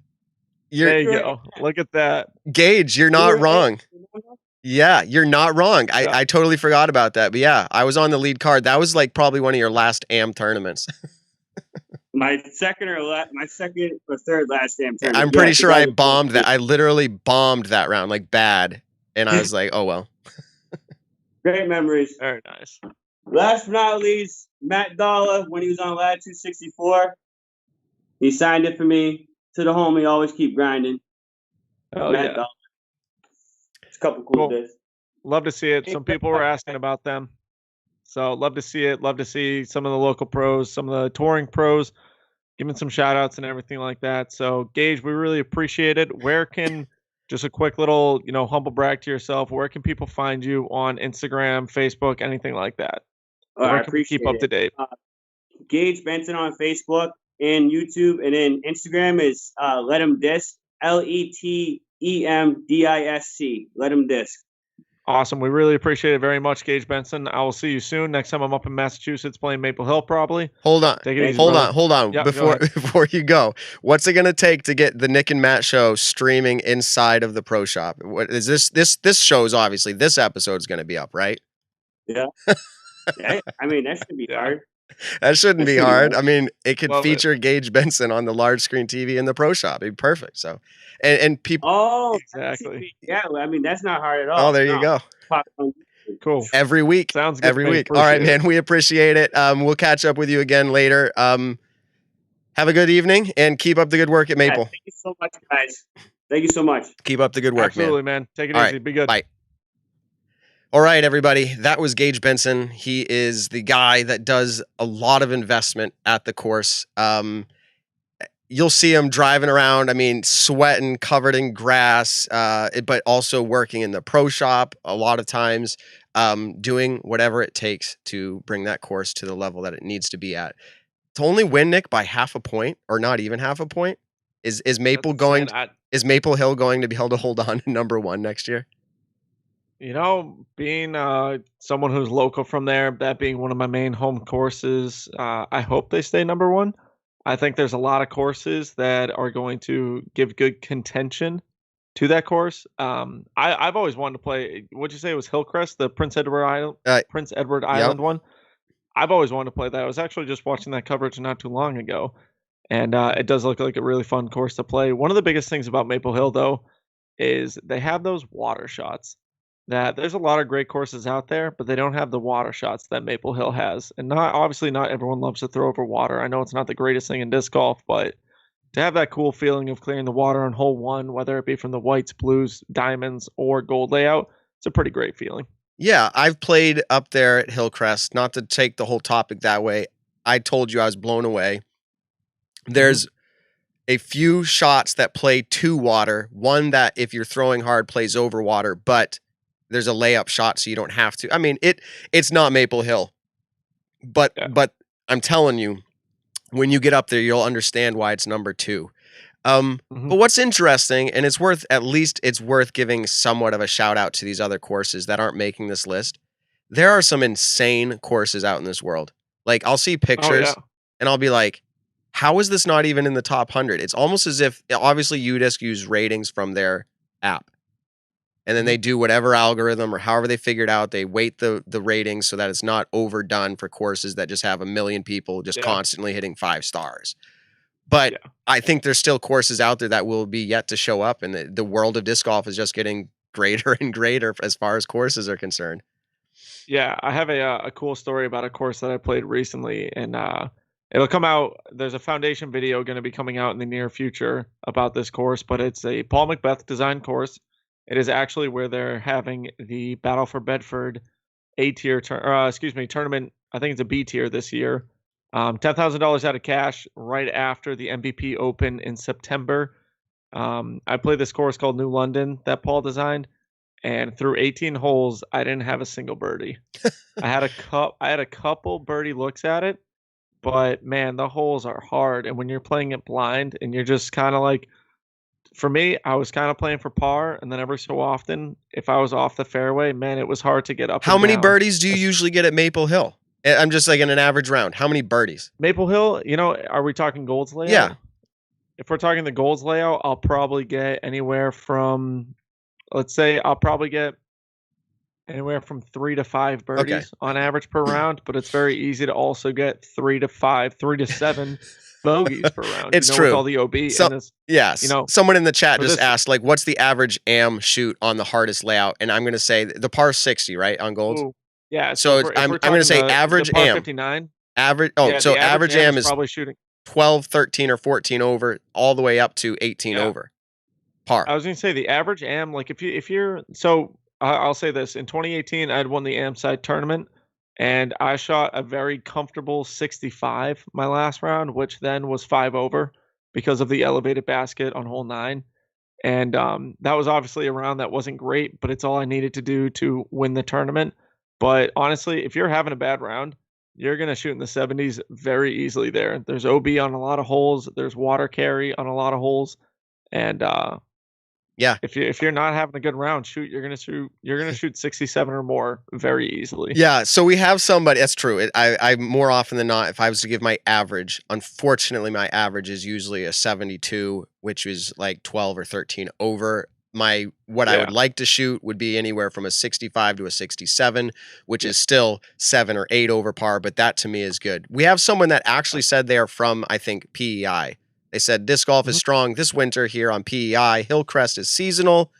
There you go. Look at that. Gage, you're not wrong. Yeah, you're not wrong. I totally forgot about that. But yeah, I was on the lead card. That was like probably one of your last AM tournaments. My second or third last AM tournament. I'm pretty sure I bombed that. I literally bombed that round like bad. And I was like, oh, well. Great memories. Very nice. Last but not least, Matt Dalla, when he was on Latitude 64, he signed it for me. To the homie, always keep grinding. Oh, Matt Dalla. It's a couple cool days. Love to see it. Some people were asking about them. So love to see it. Love to see some of the local pros, some of the touring pros, giving some shout outs and everything like that. So Gage, we really appreciate it. Where can, just a quick little, humble brag to yourself, where can people find you on Instagram, Facebook, anything like that? Where can we keep up to date? Gage Benson on Facebook and YouTube, and then Instagram is Let 'em Disc, LETEMDISC. Let 'em Disc. Awesome. We really appreciate it very much, Gage Benson. I will see you soon. Next time I'm up in Massachusetts playing Maple Hill, probably. Hold on. Take it easy, hold on. Yep, before you go, what's it going to take to get the Nick and Matt show streaming inside of the Pro Shop? What is this show is obviously this episode is going to be up, right? Yeah. I mean, that should be hard. That shouldn't be hard. I mean, it could feature Gage Benson on the large screen TV in the Pro Shop. It'd be perfect. So, and people. Oh, exactly. Yeah, I mean that's not hard at all. Oh, there you go. Cool. Every week. Sounds good. Every week. All right, man. We appreciate it. We'll catch up with you again later. Have a good evening and keep up the good work at Maple. Thank you so much, guys. Thank you so much. Keep up the good work, Absolutely, man. Take it easy. Be good. Bye. All right, everybody. That was Gage Benson. He is the guy that does a lot of investment at the course. You'll see him driving around, sweating, covered in grass, but also working in the Pro Shop a lot of times, doing whatever it takes to bring that course to the level that it needs to be at. To only win, Nick, by half a point, or not even half a point, is Maple Hill going to be able to hold on to number 1 next year? Being someone who's local from there, that being one of my main home courses, I hope they stay number 1. I think there's a lot of courses that are going to give good contention to that course. I've always wanted to play. What'd you say it was Hillcrest, the Prince Edward Island one? I've always wanted to play that. I was actually just watching that coverage not too long ago, and it does look like a really fun course to play. One of the biggest things about Maple Hill, though, is they have those water shots. That there's a lot of great courses out there, but they don't have the water shots that Maple Hill has. And obviously not everyone loves to throw over water. I know it's not the greatest thing in disc golf, but to have that cool feeling of clearing the water on hole 1, whether it be from the whites, blues, diamonds, or gold layout, it's a pretty great feeling. Yeah, I've played up there at Hillcrest. Not to take the whole topic that way. I told you I was blown away. There's a few shots that play to water, one that if you're throwing hard plays over water, but there's a layup shot so you don't have to. I mean, it's not Maple Hill. But I'm telling you, when you get up there, you'll understand why it's number 2. But what's interesting, and it's worth giving somewhat of a shout out to these other courses that aren't making this list. There are some insane courses out in this world. Like, I'll see pictures and I'll be like, how is this not even in the top 100? It's almost as if, obviously, UDisc use ratings from their app. And then they do whatever algorithm or however they figured out, they weight the ratings so that it's not overdone for courses that just have 1 million people just constantly hitting 5 stars. But I think there's still courses out there that will be yet to show up, and the world of disc golf is just getting greater and greater as far as courses are concerned. Yeah, I have a cool story about a course that I played recently, and it'll come out. There's a foundation video going to be coming out in the near future about this course, but it's a Paul Macbeth design course. It is actually where they're having the Battle for Bedford tournament. I think it's a B tier this year. $10,000 out of cash right after the MVP Open in September. I played this course called New London that Paul designed, and through 18 holes, I didn't have a single birdie. I had a couple birdie looks at it, but man, the holes are hard. And when you're playing it blind and you're just kind of like, for me, I was kind of playing for par, and then every so often, if I was off the fairway, man, it was hard to get up. How many birdies do you usually get at Maple Hill? I'm just like in an average round. How many birdies? Maple Hill, are we talking Gold's layout? Yeah. If we're talking the Gold's layout, I'll probably get anywhere from, let's say, anywhere from 3 to 5 birdies on average per round, but it's very easy to also get 3 to 7 bogeys per round. It's true. With all the OB. Someone in the chat just asked, like, what's the average AM shoot on the hardest layout? And I'm going to say the par 60, right, on Golds? Ooh, yeah. So I'm going to say average par AM. 59. Average. Oh, so average AM is probably shooting 12, 13, or 14 over, all the way up to 18 over. Par. I was going to say the average AM, like if you're, so I'll say this, in 2018, I'd won the AM side tournament, and I shot a very comfortable 65 my last round, which then was 5 over because of the elevated basket on hole 9. And that was obviously a round that wasn't great, but it's all I needed to do to win the tournament. But honestly, if you're having a bad round, you're going to shoot in the 70s very easily there. There's OB on a lot of holes. There's water carry on a lot of holes. And if you're not having a good round, you're gonna shoot 67 or more very easily. Yeah, so we have somebody. That's true. I more often than not, if I was to give my average, unfortunately, my average is usually a 72, which is like 12 or 13 over. I would like to shoot would be anywhere from a 65 to a 67, which is still 7 or 8 over par. But that to me is good. We have someone that actually said they are from, I think, PEI. They said disc golf is strong this winter here on PEI. Hillcrest is seasonal,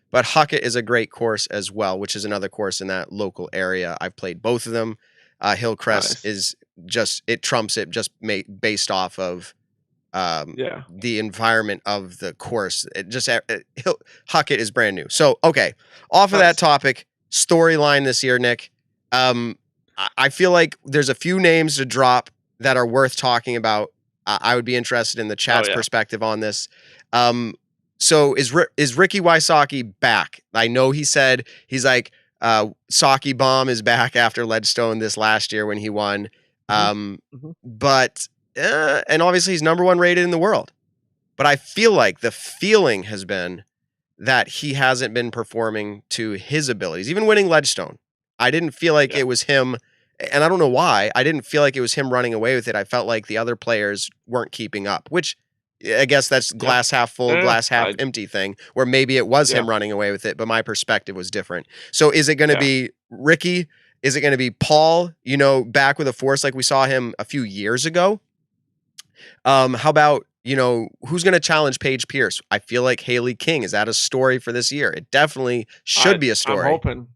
but Huckett is a great course as well, which is another course in that local area. I've played both of them. Hillcrest is just, it trumps it just based off of the environment of the course. Huckett is brand new. So, okay, off of that topic, storyline this year, Nick. I feel like there's a few names to drop that are worth talking about. I would be interested in the chat's perspective on this. So is Ricky Wysocki back? I know he said he's like Socky Bomb is back after Ledgestone this last year when he won. But and obviously he's number 1 rated in the world. But I feel like the feeling has been that he hasn't been performing to his abilities, even winning Ledgestone. I didn't feel like it was him. And I don't know why. I didn't feel like it was him running away with it. I felt like the other players weren't keeping up, which I guess that's glass half full, glass half empty thing, where maybe it was him running away with it, but my perspective was different. So is it going to be Ricky? Is it going to be Paul, back with a force like we saw him a few years ago? How about, who's going to challenge Paige Pierce? I feel like Haley King. Is that a story for this year? It definitely should be a story. I'm hoping.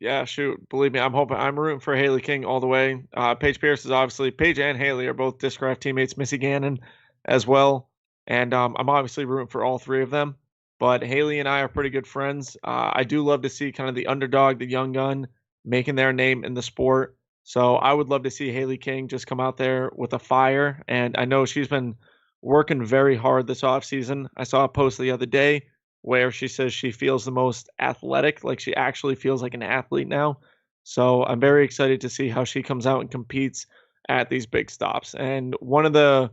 Yeah, shoot. Believe me, I'm rooting for Haley King all the way. Paige Pierce is obviously, Paige and Haley are both Discraft teammates, Missy Gannon as well. And I'm obviously rooting for all 3 of them. But Haley and I are pretty good friends. I do love to see kind of the underdog, the young gun, making their name in the sport. So I would love to see Haley King just come out there with a fire. And I know she's been working very hard this offseason. I saw a post the other day where she says she feels the most athletic, like she actually feels like an athlete now. So I'm very excited to see how she comes out and competes at these big stops. And one of the,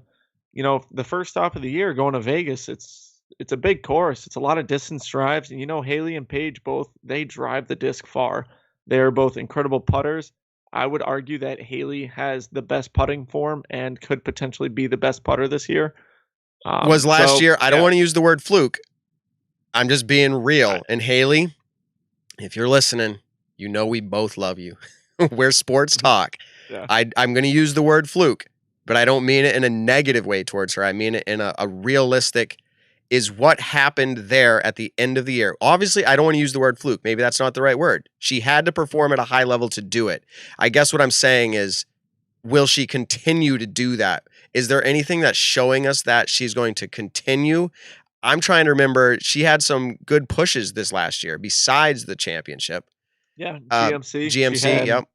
the first stop of the year going to Vegas, it's a big course. It's a lot of distance drives. And Haley and Paige both, they drive the disc far. They are both incredible putters. I would argue that Haley has the best putting form and could potentially be the best putter this year. Was last year. I don't want to use the word fluke. I'm just being real. And Haley, if you're listening, we both love you. We're sports talk. Yeah. I'm going to use the word fluke, but I don't mean it in a negative way towards her. I mean it in a realistic, is what happened there at the end of the year. Obviously, I don't want to use the word fluke. Maybe that's not the right word. She had to perform at a high level to do it. I guess what I'm saying is, will she continue to do that? Is there anything that's showing us that she's going to continue? I'm trying to remember. She had some good pushes this last year besides the championship. Yeah, GMC. GMC, yep.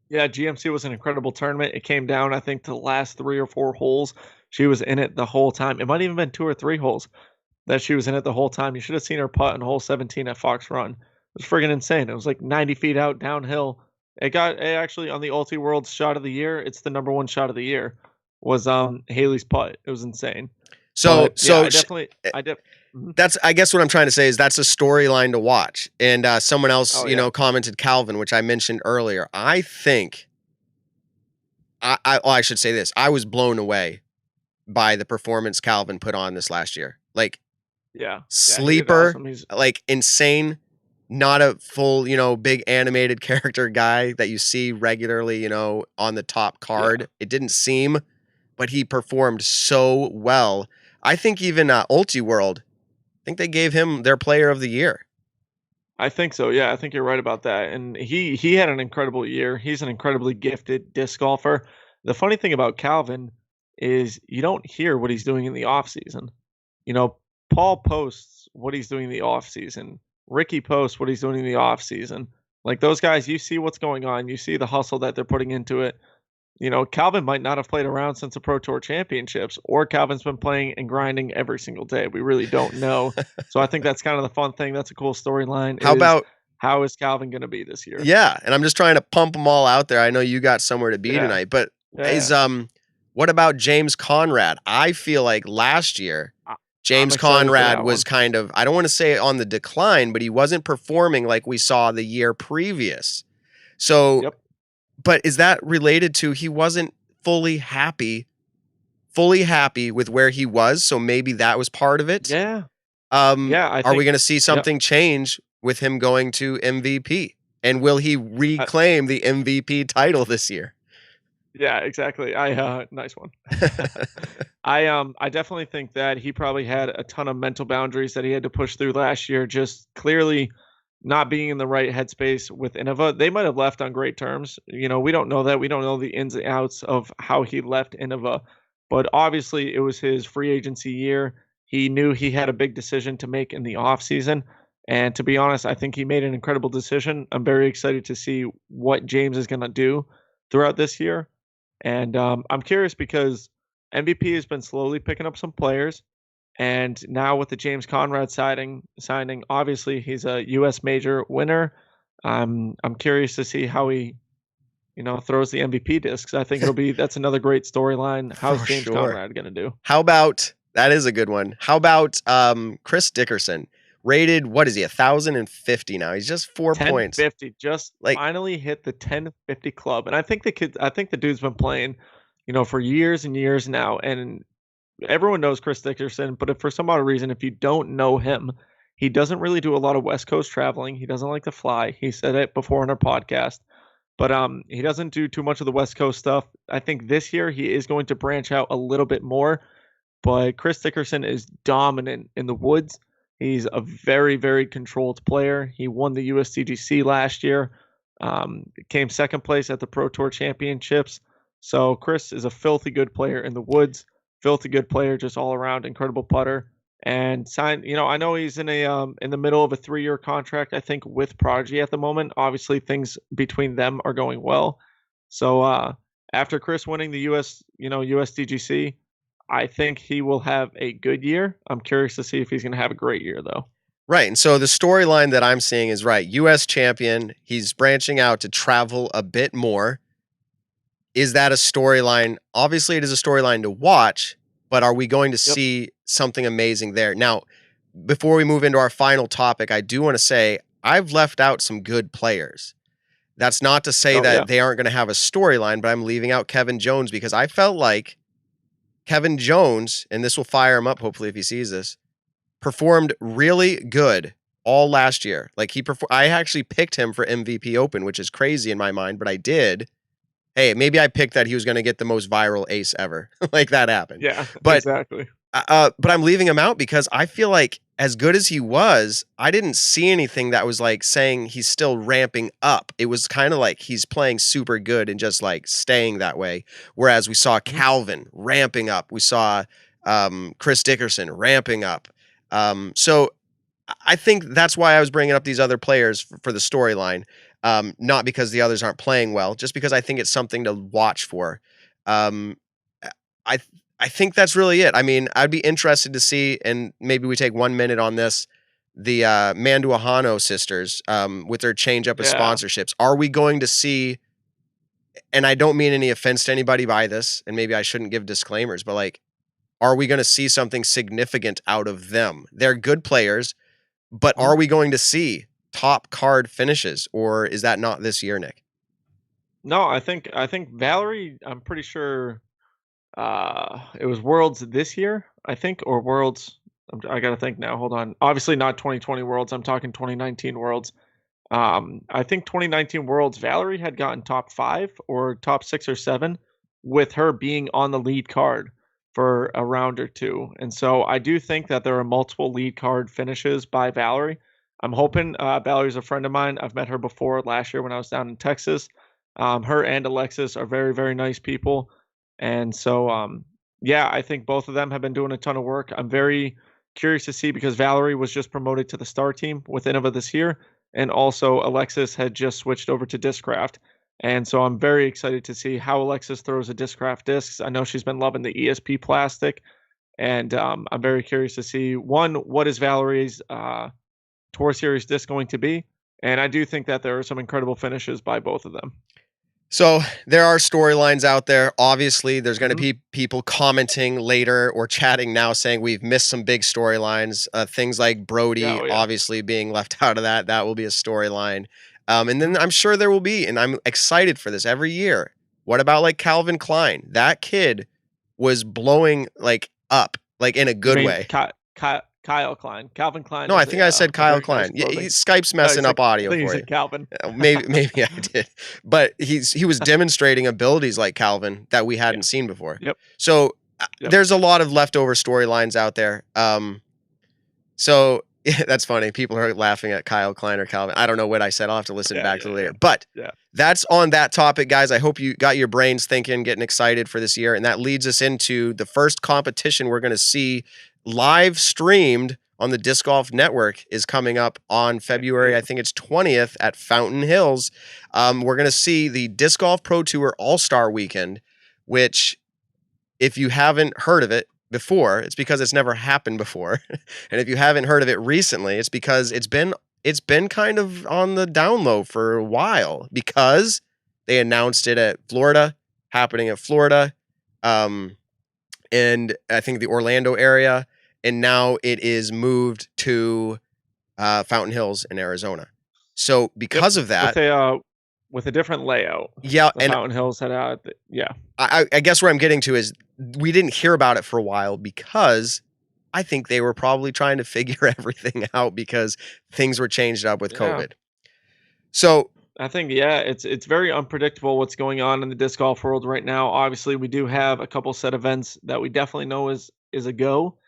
Yeah, GMC was an incredible tournament. It came down, I think, to the last 3 or 4 holes. She was in it the whole time. It might even been 2 or 3 holes that she was in it the whole time. You should have seen her putt in hole 17 at Fox Run. It was friggin' insane. It was like 90 feet out downhill. It actually on the Ulti World's shot of the year. It's the number 1 shot of the year. Was Haley's putt. It was insane. So Mm-hmm. That's, I guess what I'm trying to say is that's a storyline to watch. And someone else, commented Calvin, which I mentioned earlier. I think, I should say this. I was blown away by the performance Calvin put on this last year. Like, sleeper, awesome. like insane, not a full, big animated character guy that you see regularly, on the top card. Yeah. It didn't seem, but he performed so well. I think even Ulti World, I think they gave him their player of the year. I think so. Yeah, I think you're right about that. And he had an incredible year. He's an incredibly gifted disc golfer. The funny thing about Calvin is you don't hear what he's doing in the off season. Paul posts what he's doing in the off season. Ricky posts what he's doing in the off season. Like those guys, you see what's going on. You see the hustle that they're putting into it. Calvin might not have played around since the Pro Tour Championships, or Calvin's been playing and grinding every single day. We really don't know. So I think that's kind of the fun thing. That's a cool storyline. How is Calvin going to be this year? Yeah, and I'm just trying to pump them all out there. I know you got somewhere to be tonight, but what about James Conrad? I feel like last year James Conrad was kind of, I don't want to say on the decline, but he wasn't performing like we saw the year previous. So, but is that related to he wasn't fully happy with where he was? So maybe that was part of it. Yeah. Are we going to see something change with him going to MVP? And will he reclaim the MVP title this year? Yeah, exactly. Nice one. I definitely think that he probably had a ton of mental boundaries that he had to push through last year, just clearly not being in the right headspace with Innova. They might have left on great terms. We don't know that. We don't know the ins and outs of how he left Innova. But obviously, it was his free agency year. He knew he had a big decision to make in the offseason. And to be honest, I think he made an incredible decision. I'm very excited to see what James is going to do throughout this year. And I'm curious because MVP has been slowly picking up some players. And now with the James Conrad signing, obviously he's a U.S. major winner. I'm curious to see how he, throws the MVP discs. I think that's another great storyline. How's James Conrad going to do? How about, that is a good one. How about Chris Dickerson? Rated, what is he, 1,050 now? He's just 4 points. 1050, just finally hit the 1050 club. And I think the dude's been playing, for years and years now. And everyone knows Chris Dickerson, but if for some odd reason, if you don't know him, he doesn't really do a lot of West Coast traveling. He doesn't like to fly. He said it before on our podcast, but he doesn't do too much of the West Coast stuff. I think this year he is going to branch out a little bit more, but Chris Dickerson is dominant in the woods. He's a very, very controlled player. He won the USDGC last year, came second place at the Pro Tour Championships. So Chris is a filthy good player in the woods. Filthy good player, just all around, incredible putter. And signed, I know he's in the middle of a 3-year contract, I think, with Prodigy at the moment. Obviously, things between them are going well. So after Chris winning the USDGC, I think he will have a good year. I'm curious to see if he's going to have a great year, though. Right. And so the storyline that I'm seeing is right. U.S. champion. He's branching out to travel a bit more. Is that a storyline? Obviously, it is a storyline to watch, but are we going to see something amazing there? Now, before we move into our final topic, I do want to say I've left out some good players. That's not to say that they aren't going to have a storyline, but I'm leaving out Kevin Jones because I felt like Kevin Jones, and this will fire him up hopefully if he sees this, performed really good all last year. Like I actually picked him for MVP Open, which is crazy in my mind, but I did. Hey, maybe I picked that he was going to get the most viral ace ever. Like that happened. Yeah, but, exactly. But I'm leaving him out because I feel like as good as he was, I didn't see anything that was like saying he's still ramping up. It was kind of like he's playing super good and just like staying that way. Whereas we saw Calvin ramping up. We saw Chris Dickerson ramping up. So I think that's why I was bringing up these other players for the storyline. Not because the others aren't playing well, just because I think it's something to watch for. I think that's really it. I mean, I'd be interested to see, and maybe we take 1 minute on this, the Manduahano sisters with their change up of sponsorships. Are we going to see, and I don't mean any offense to anybody by this, and maybe I shouldn't give disclaimers, but like, are we going to see something significant out of them? They're good players, but are we going to see top card finishes, or is that not this year, Nick? No, I think Valerie, I'm pretty sure it was Worlds this year, I think, or Worlds. I got to think now. Hold on. Obviously not 2020 Worlds. I'm talking 2019 Worlds. I think 2019 Worlds, Valerie had gotten top 5 or top 6 or 7 with her being on the lead card for a round or two. And so I do think that there are multiple lead card finishes by Valerie. I'm hoping Valerie's a friend of mine. I've met her before last year when I was down in Texas. Her and Alexis are very, very nice people. And so, I think both of them have been doing a ton of work. I'm very curious to see because Valerie was just promoted to the star team with Innova this year. And also Alexis had just switched over to Discraft. And so I'm very excited to see how Alexis throws a Discraft discs. I know she's been loving the ESP plastic. And I'm very curious to see, one, what is Valerie's Tour Series disc going to be? And I do think that there are some incredible finishes by both of them. So there are storylines out there. Obviously, there's going to be people commenting later or chatting now saying we've missed some big storylines. Things like Brody obviously being left out of that. That will be a storyline. And then I'm sure there will be, and I'm excited for this every year. What about like Calvin Klein? That kid was blowing like up, like in a good way. Kyle Klein. Calvin Klein. No, I think I said Kyle Klein. Yeah, Skype's messing up audio I think for you. Said Calvin. Maybe I did. But he was demonstrating abilities like Calvin that we hadn't seen before. Yep. So there's a lot of leftover storylines out there. So that's funny. People are laughing at Kyle Klein or Calvin. I don't know what I said. I'll have to listen back to it later. But that's on that topic, guys. I hope you got your brains thinking, getting excited for this year. And that leads us into the first competition we're going to see live streamed on the Disc Golf Network is coming up on February, I think it's 20th at Fountain Hills. We're going to see the Disc Golf Pro Tour All-Star Weekend, which if you haven't heard of it before, it's because it's never happened before. And if you haven't heard of it recently, it's because it's been kind of on the down low for a while because they announced it at Florida, happening at Florida, and I think the Orlando area. And now it is moved to Fountain Hills in Arizona. So because of that, with a different layout. Yeah, and Fountain Hills had I guess where I'm getting to is we didn't hear about it for a while because I think they were probably trying to figure everything out because things were changed up with COVID. So I think it's very unpredictable what's going on in the disc golf world right now. Obviously, we do have a couple set events that we definitely know is a go.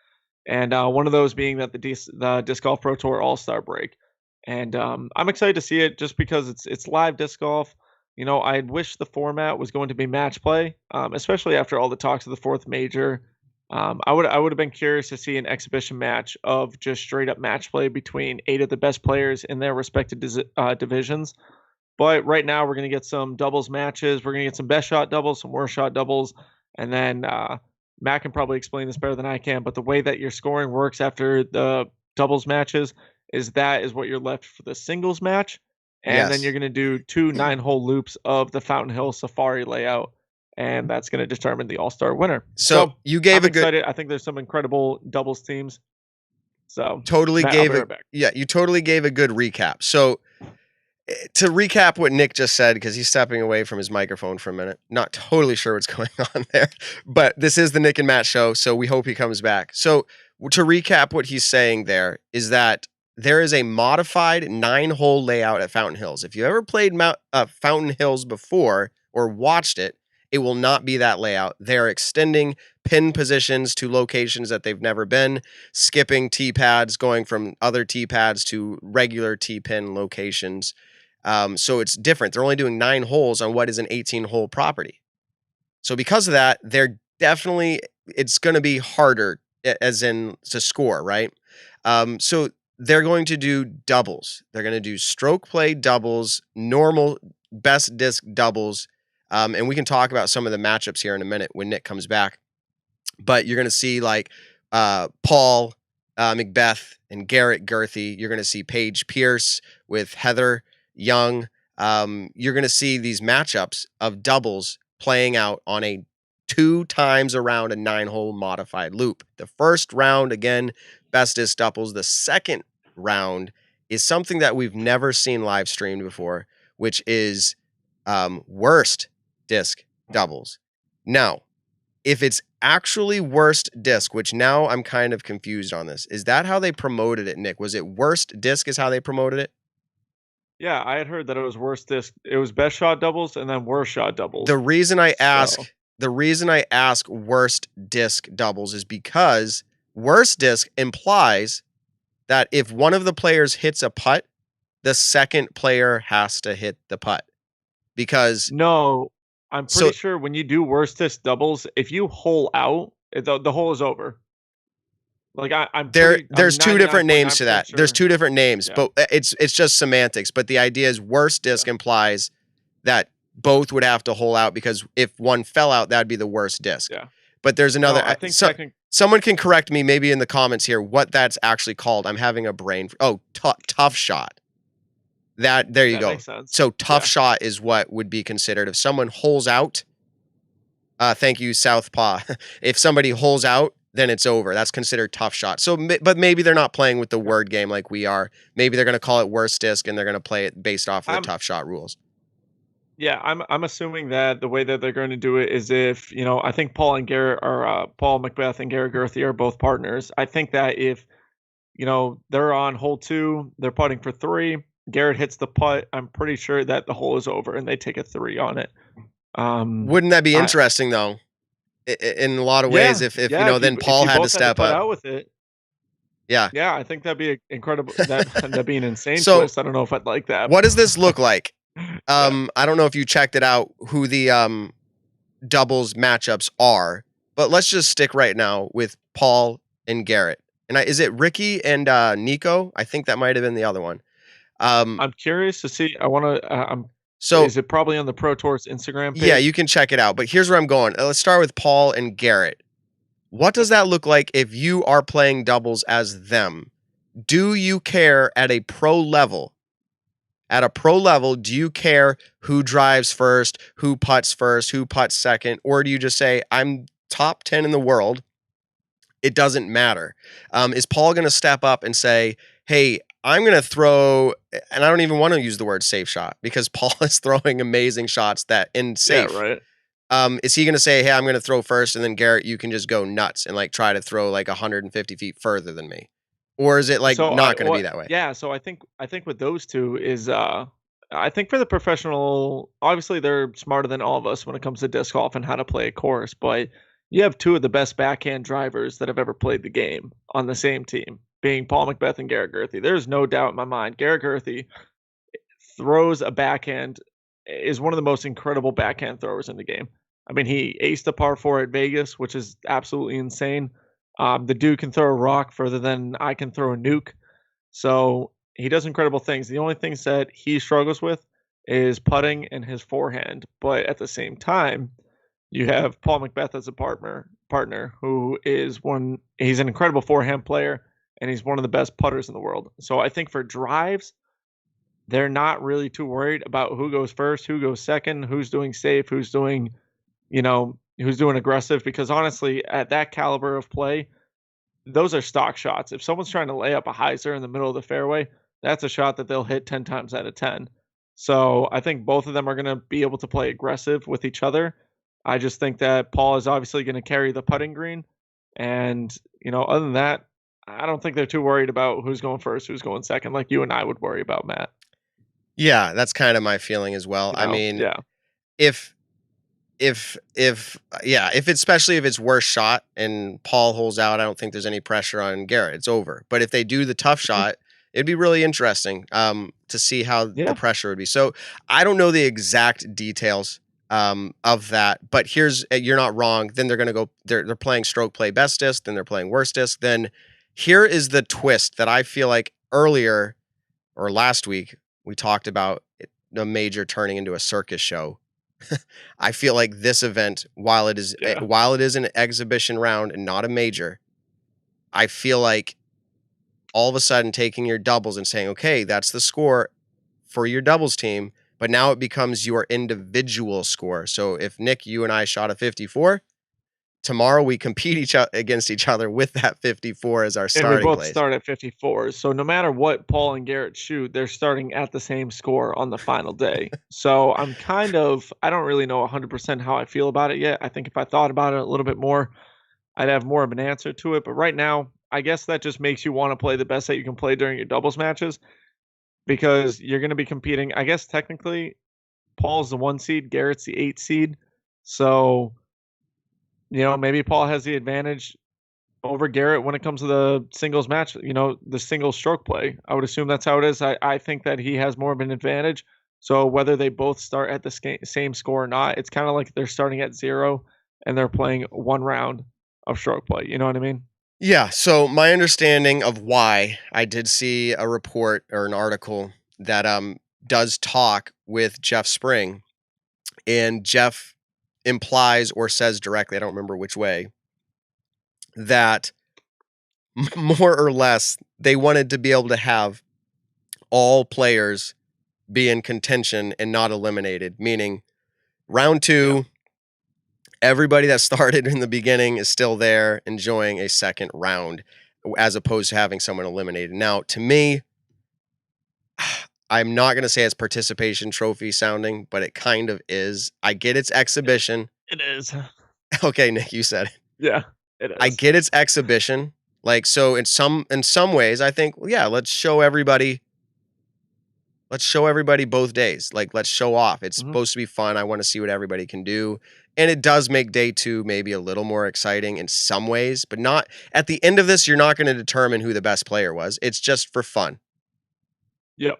And one of those being that the Disc Golf Pro Tour All-Star break. And I'm excited to see it just because it's live disc golf. You know, I wish the format was going to be match play, especially after all the talks of the fourth major. I would have been curious to see an exhibition match of just straight up match play between 8 of the best players in their respective divisions. But right now we're going to get some doubles matches. We're going to get some best shot doubles, some worst shot doubles, and then Matt can probably explain this better than I can, but the way that your scoring works after the doubles matches is what you're left for the singles match. And then Yes. you're going to do 2 9-hole loops of the Fountain Hill Safari layout. And that's going to determine the all-star winner. So you gave I'm excited. I think there's some incredible doubles teams. So totally Matt, gave I'll be right back. Yeah, you totally gave a good recap. So to recap what Nick just said, because he's stepping away from his microphone for a minute, not totally sure what's going on there, but this is the Nick and Matt show, so we hope he comes back. So to recap what he's saying there is that there is a modified 9-hole layout at Fountain Hills. If you ever played Fountain Hills before or watched it, it will not be that layout. They're extending pin positions to locations that they've never been, skipping tee pads, going from other tee pads to regular tee pin locations. So it's different. They're only doing 9 holes on what is an 18-hole property. So because of that, it's going to be harder as in to score, right? So they're going to do doubles. They're going to do stroke play doubles, normal best disc doubles. And we can talk about some of the matchups here in a minute when Nick comes back. But you're going to see like Paul McBeth and Garrett Gurthey. You're going to see Paige Pierce with Heather Young. You're going to see these matchups of doubles playing out on a 2 times around a 9-hole modified loop. The first round, again, best disc doubles. The second round is something that we've never seen live streamed before, which is worst disc doubles. Now, if it's actually worst disc, which now I'm kind of confused on this, is that how they promoted it, Nick? Was it worst disc is how they promoted it? Yeah, I had heard that it was worst disc. It was best shot doubles and then worst shot doubles. The reason I ask worst disc doubles is because worst disc implies that if one of the players hits a putt, the second player has to hit the putt. Because no, I'm pretty sure when you do worst disc doubles, if you hole out, the hole is over. Like there's 2 different names to that. Sure. There's 2 different names, but it's just semantics. But the idea is worst disc implies that both would have to hole out, because if one fell out, that'd be the worst disc. Yeah. But there's another. No, I think someone can correct me maybe in the comments here what that's actually called. I'm having a brain. Tough shot. There you go. Makes sense. So tough shot is what would be considered if someone holes out. Thank you, Southpaw. If somebody holes out, then it's over. That's considered tough shot. So, but maybe they're not playing with the word game like we are. Maybe they're going to call it worst disc and they're going to play it based off of the tough shot rules. Yeah, I'm assuming that the way that they're going to do it is if, I think Paul McBeth and Garrett Gurthey are both partners. I think that if, they're on hole 2, they're putting for 3, Garrett hits the putt, I'm pretty sure that the hole is over and they take a 3 on it. Wouldn't that be interesting though? In a lot of ways, if then Paul had to step up. Out with it. Yeah. Yeah, I think that'd be incredible. That'd be an insane twist. I don't know if I'd like that. What does this look like? I don't know if you checked it out, who the doubles matchups are, but let's just stick right now with Paul and Garrett. And is it Ricky and Nico? I think that might have been the other one. I'm curious to see. So is it probably on the Pro Tour's Instagram page? Yeah, you can check it out. But here's where I'm going. Let's start with Paul and Garrett. What does that look like if you are playing doubles as them? Do you care at a pro level? At a pro level, do you care who drives first, who putts second, or do you just say, I'm top 10 in the world, it doesn't matter? Is Paul going to step up and say, hey, I'm going to throw, and I don't even want to use the word safe shot because Paul is throwing amazing shots that in safe. Yeah, right. Is he going to say, hey, I'm going to throw first, and then Garrett, you can just go nuts and like try to throw like 150 feet further than me? Or is it like not going to be that way? Yeah, so I think with those two is I think for the professional, obviously they're smarter than all of us when it comes to disc golf and how to play a course, but you have 2 of the best backhand drivers that have ever played the game on the same team, being Paul McBeth and Garrett Gurthey. There's no doubt in my mind. Garrett Gurthey throws a backhand, is one of the most incredible backhand throwers in the game. I mean, he aced a par 4 at Vegas, which is absolutely insane. The dude can throw a rock further than I can throw a nuke. So he does incredible things. The only things that he struggles with is putting and his forehand. But at the same time, you have Paul McBeth as a partner partner who is he's an incredible forehand player and he's one of the best putters in the world. So I think for drives, they're not really too worried about who goes first, who goes second, who's doing safe, who's doing aggressive, because honestly, at that caliber of play, those are stock shots. If someone's trying to lay up a hyzer in the middle of the fairway, that's a shot that they'll hit 10 times out of 10. So I think both of them are going to be able to play aggressive with each other. I just think that Paul is obviously going to carry the putting green. And, other than that, I don't think they're too worried about who's going first, who's going second, like you and I would worry about, Matt. Yeah, that's kind of my feeling as well. I mean, yeah. if especially if it's worse shot and Paul holds out, I don't think there's any pressure on Garrett. It's over. But if they do the tough shot, it'd be really interesting to see how the pressure would be. So I don't know the exact details of that, but you're not wrong. Then they're going to go, they're playing stroke play best disc, then they're playing worst disc. Then here is the twist that I feel like earlier or last week we talked about a major turning into a circus show. I feel like this event, while it is an exhibition round and not a major, I feel like all of a sudden taking your doubles and saying, okay, that's the score for your doubles team, but now it becomes your individual score. So if Nick, you and I shot a 54, tomorrow we compete against each other with that 54 as our starting place. And we both start at 54. So no matter what Paul and Garrett shoot, they're starting at the same score on the final day. So I don't really know 100% how I feel about it yet. I think if I thought about it a little bit more, I'd have more of an answer to it. But right now, I guess that just makes you want to play the best that you can play during your doubles matches, because you're going to be competing. I guess technically Paul's the 1 seed, Garrett's the 8 seed. So maybe Paul has the advantage over Garrett when it comes to the singles match, the single stroke play. I would assume that's how it is. I think that he has more of an advantage. So whether they both start at the same score or not, it's kind of like they're starting at 0 and they're playing one round of stroke play. You know what I mean? Yeah. So my understanding of why, I did see a report or an article that does talk with Jeff Spring, and Jeff implies or says directly, I don't remember which way, that more or less they wanted to be able to have all players be in contention and not eliminated, meaning round 2, everybody that started in the beginning is still there enjoying a second round, as opposed to having someone eliminated. Now, to me, I'm not going to say it's participation trophy sounding, but it kind of is. I get it's exhibition. It is. Okay, Nick, you said it. Yeah, it is. I get it's exhibition. Like, so in some ways, I think, well, yeah, let's show everybody both days. Like, let's show off. It's supposed to be fun. I want to see what everybody can do. And it does make day 2 maybe a little more exciting in some ways, but not at the end of this. You're not going to determine who the best player was. It's just for fun. Yep.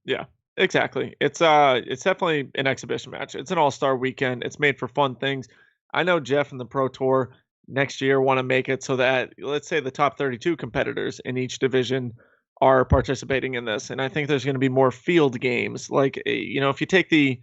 Yeah, exactly. It's definitely an exhibition match. It's an all-star weekend. It's made for fun things. I know Jeff and the Pro Tour next year want to make it so that, let's say, the top 32 competitors in each division are participating in this. And I think there's going to be more field games. Like, if you take the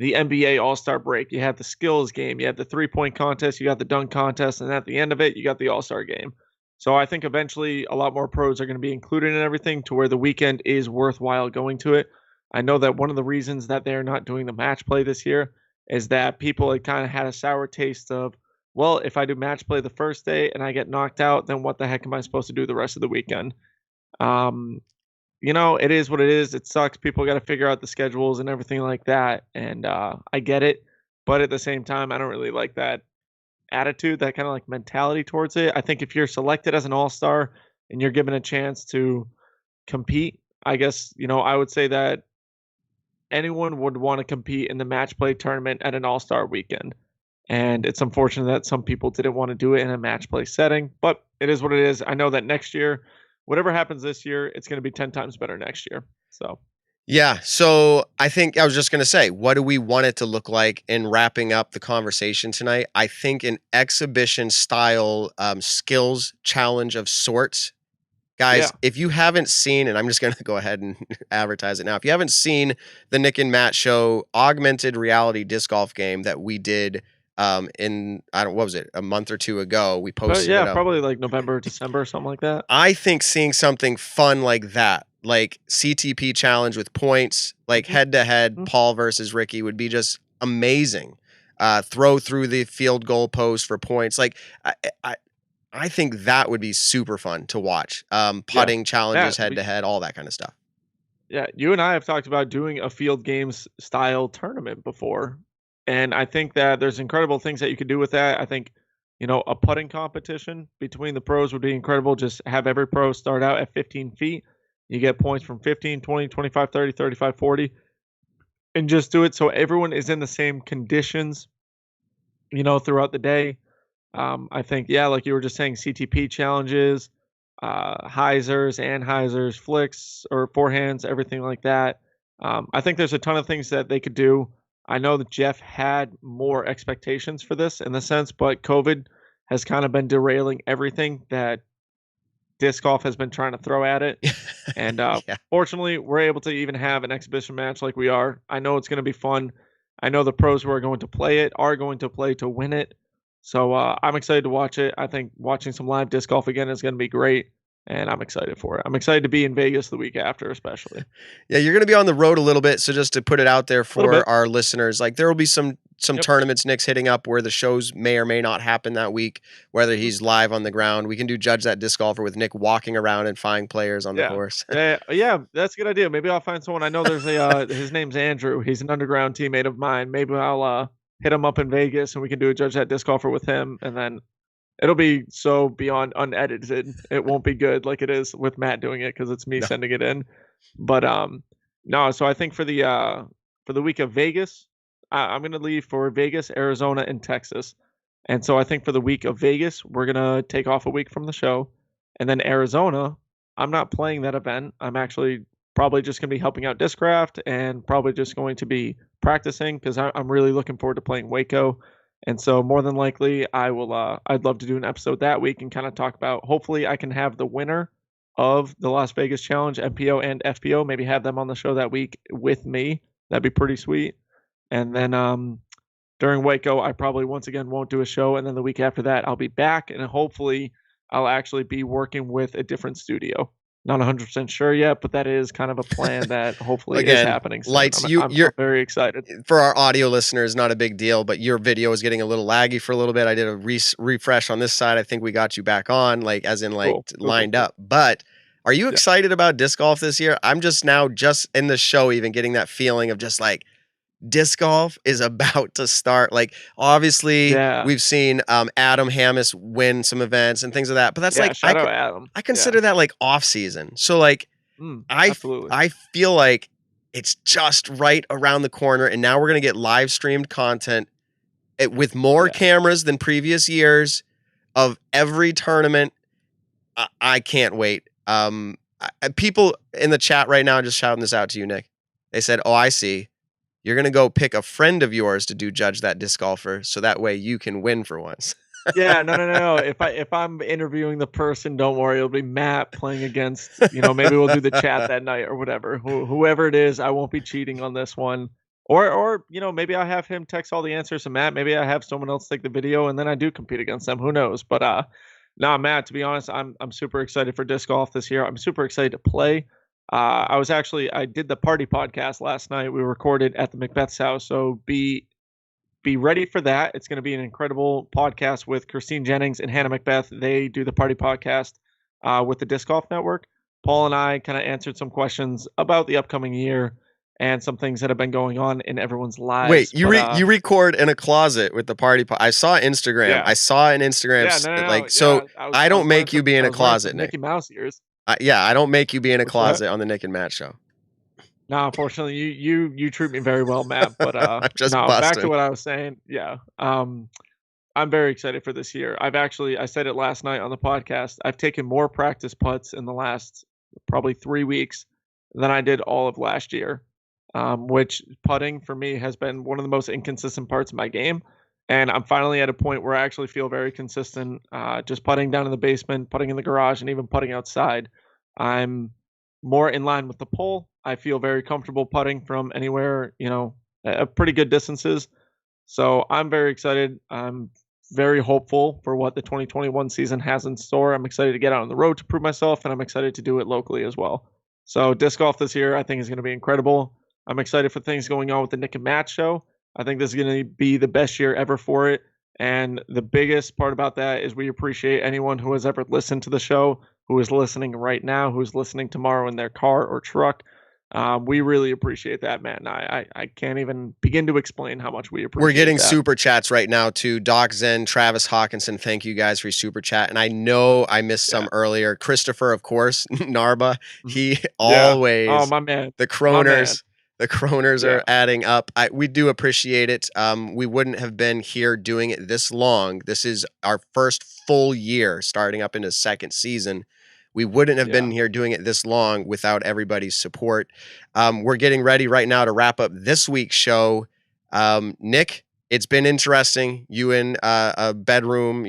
NBA All-Star break, you have the skills game, you have the 3-point contest, you got the dunk contest, and at the end of it, you got the All-Star game. So I think eventually a lot more pros are going to be included in everything to where the weekend is worthwhile going to it. I know that one of the reasons that they're not doing the match play this year is that people had kind of had a sour taste of, well, if I do match play the first day and I get knocked out, then what the heck am I supposed to do the rest of the weekend? It is what it is. It sucks. People got to figure out the schedules and everything like that. And I get it. But at the same time, I don't really like that attitude, that kind of like mentality towards it. I think if you're selected as an all-star and you're given a chance to compete, I guess, I would say that anyone would want to compete in the match play tournament at an all-star weekend. And it's unfortunate that some people didn't want to do it in a match play setting, but it is what it is. I know that next year, whatever happens this year, it's going to be 10 times better next year. So yeah. So I think I was just going to say, what do we want it to look like in wrapping up the conversation tonight? I think an exhibition style skills challenge of sorts. Guys, if you haven't seen, and I'm just going to go ahead and advertise it now. If you haven't seen the Nick and Matt Show augmented reality disc golf game that we did in what was it, a month or two ago. We posted it up. Probably like November, December, something like that. I think seeing something fun like that, like CTP challenge with points, like head to head, Paul versus Ricky would be just amazing. Throw through the field goal post for points. Like I think that would be super fun to watch. Putting challenges head to head, all that kind of stuff. Yeah, you and I have talked about doing a field games style tournament before. And I think that there's incredible things that you could do with that. I think, a putting competition between the pros would be incredible. Just have every pro start out at 15 feet. You get points from 15, 20, 25, 30, 35, 40. And just do it so everyone is in the same conditions, throughout the day. I think, like you were just saying, CTP challenges, hyzers, anhyzers, flicks, or forehands, everything like that. I think there's a ton of things that they could do. I know that Jeff had more expectations for this in the sense, but COVID has kind of been derailing everything that disc golf has been trying to throw at it. And fortunately, we're able to even have an exhibition match like we are. I know it's going to be fun. I know the pros who are going to play it are going to play to win it. So I'm excited to watch it. I think watching some live disc golf again is going to be great. And I'm excited for it. I'm excited to be in Vegas the week after, especially. Yeah, you're going to be on the road a little bit. So just to put it out there for our listeners, like there will be some tournaments Nick's hitting up where the shows may or may not happen that week, whether he's live on the ground. We can do Judge That Disc Golfer with Nick walking around and finding players on the course. Yeah, that's a good idea. Maybe I'll find someone. I know there's his name's Andrew. He's an underground teammate of mine. Maybe I'll hit him up in Vegas and we can do a Judge That Disc Golfer with him. And then it'll be so beyond unedited. It won't be good like it is with Matt doing it because it's me sending it in. But no. So I think for the week of Vegas, I'm gonna leave for Vegas, Arizona, and Texas. And so I think for the week of Vegas, we're gonna take off a week from the show, and then Arizona, I'm not playing that event. I'm actually probably just gonna be helping out Discraft and probably just going to be practicing because I'm really looking forward to playing Waco. And so more than likely, I will. I'd love to do an episode that week and kind of talk about. Hopefully, I can have the winner of the Las Vegas Challenge, MPO and FPO. Maybe have them on the show that week with me. That'd be pretty sweet. And then during Waco, I probably once again won't do a show. And then the week after that, I'll be back, and hopefully, I'll actually be working with a different studio. Not 100% sure yet, but that is kind of a plan that hopefully is happening soon. Lights, I'm very excited. For our audio listeners, not a big deal, but your video is getting a little laggy for a little bit. I did a refresh on this side. I think we got you back on, lined up. But are you excited about disc golf this year? I'm just in the show even getting that feeling of just like disc golf is about to start. Like obviously we've seen Adam Hammis win some events and things like that, but that's Adam. I consider that like off season. So like I feel like it's just right around the corner, and now we're gonna get live streamed content with more cameras than previous years of every tournament. I can't wait. People in the chat right now just shouting this out to you, Nick. They said, "Oh, I see. You're going to go pick a friend of yours to do Judge That Disc Golfer so that way you can win for once." Yeah, no. If I'm interviewing the person, don't worry. It'll be Matt playing against, maybe we'll do the chat that night or whatever. Whoever it is, I won't be cheating on this one. Or maybe I have him text all the answers to Matt. Maybe I have someone else take the video and then I do compete against them. Who knows? But Matt, to be honest, I'm super excited for disc golf this year. I'm super excited to play. I did the party podcast last night. We recorded at the Macbeth's house. So be ready for that. It's going to be an incredible podcast with Christine Jennings and Hannah Macbeth. They do the party podcast with the Disc Golf Network. Paul and I kind of answered some questions about the upcoming year and some things that have been going on in everyone's lives. Wait, you record in a closet with the party I saw Instagram. Yeah. I saw an Instagram. I don't make you be in a closet, Nick. Mickey Mouse ears. I don't make you be in a closet on the Nick and Matt show. No, unfortunately, you treat me very well, Matt. But back to what I was saying. Yeah, I'm very excited for this year. I said it last night on the podcast. I've taken more practice putts in the last probably 3 weeks than I did all of last year. Which putting for me has been one of the most inconsistent parts of my game. And I'm finally at a point where I actually feel very consistent, just putting down in the basement, putting in the garage, and even putting outside. I'm more in line with the pole. I feel very comfortable putting from anywhere, pretty good distances. So I'm very excited. I'm very hopeful for what the 2021 season has in store. I'm excited to get out on the road to prove myself, and I'm excited to do it locally as well. So disc golf this year, I think, is going to be incredible. I'm excited for things going on with the Nick and Matt show. I think this is going to be the best year ever for it. And the biggest part about that is we appreciate anyone who has ever listened to the show, who is listening right now, who's listening tomorrow in their car or truck. We really appreciate that, man. I can't even begin to explain how much we appreciate. We're getting that. super chats right now too. Doc Zen, Travis Hawkinson, thank you guys for your super chat. And I know I missed some earlier. Christopher, of course, Narba. He always. Oh, my man. The Kroners. The Kroners are adding up. We do appreciate it. We wouldn't have been here doing it this long. This is our first full year starting up into second season. We wouldn't have been here doing it this long without everybody's support. We're getting ready right now to wrap up this week's show. Nick, it's been interesting. You in a bedroom,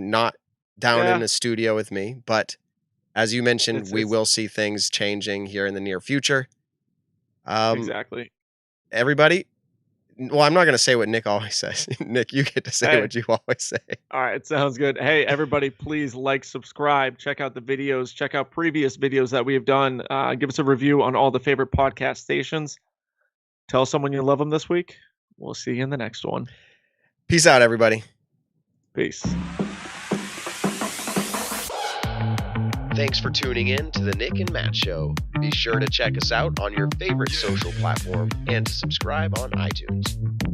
not down in a studio with me. But as you mentioned, we will see things changing here in the near future. Exactly. Everybody. Well, I'm not going to say what Nick always says. Nick, you get to say what you always say. All right. Sounds good. Hey, everybody, please like, subscribe, check out the videos, check out previous videos that we have done. Give us a review on all the favorite podcast stations. Tell someone you love them this week. We'll see you in the next one. Peace out, everybody. Peace. Thanks for tuning in to the Nick and Matt Show. Be sure to check us out on your favorite social platform and to subscribe on iTunes.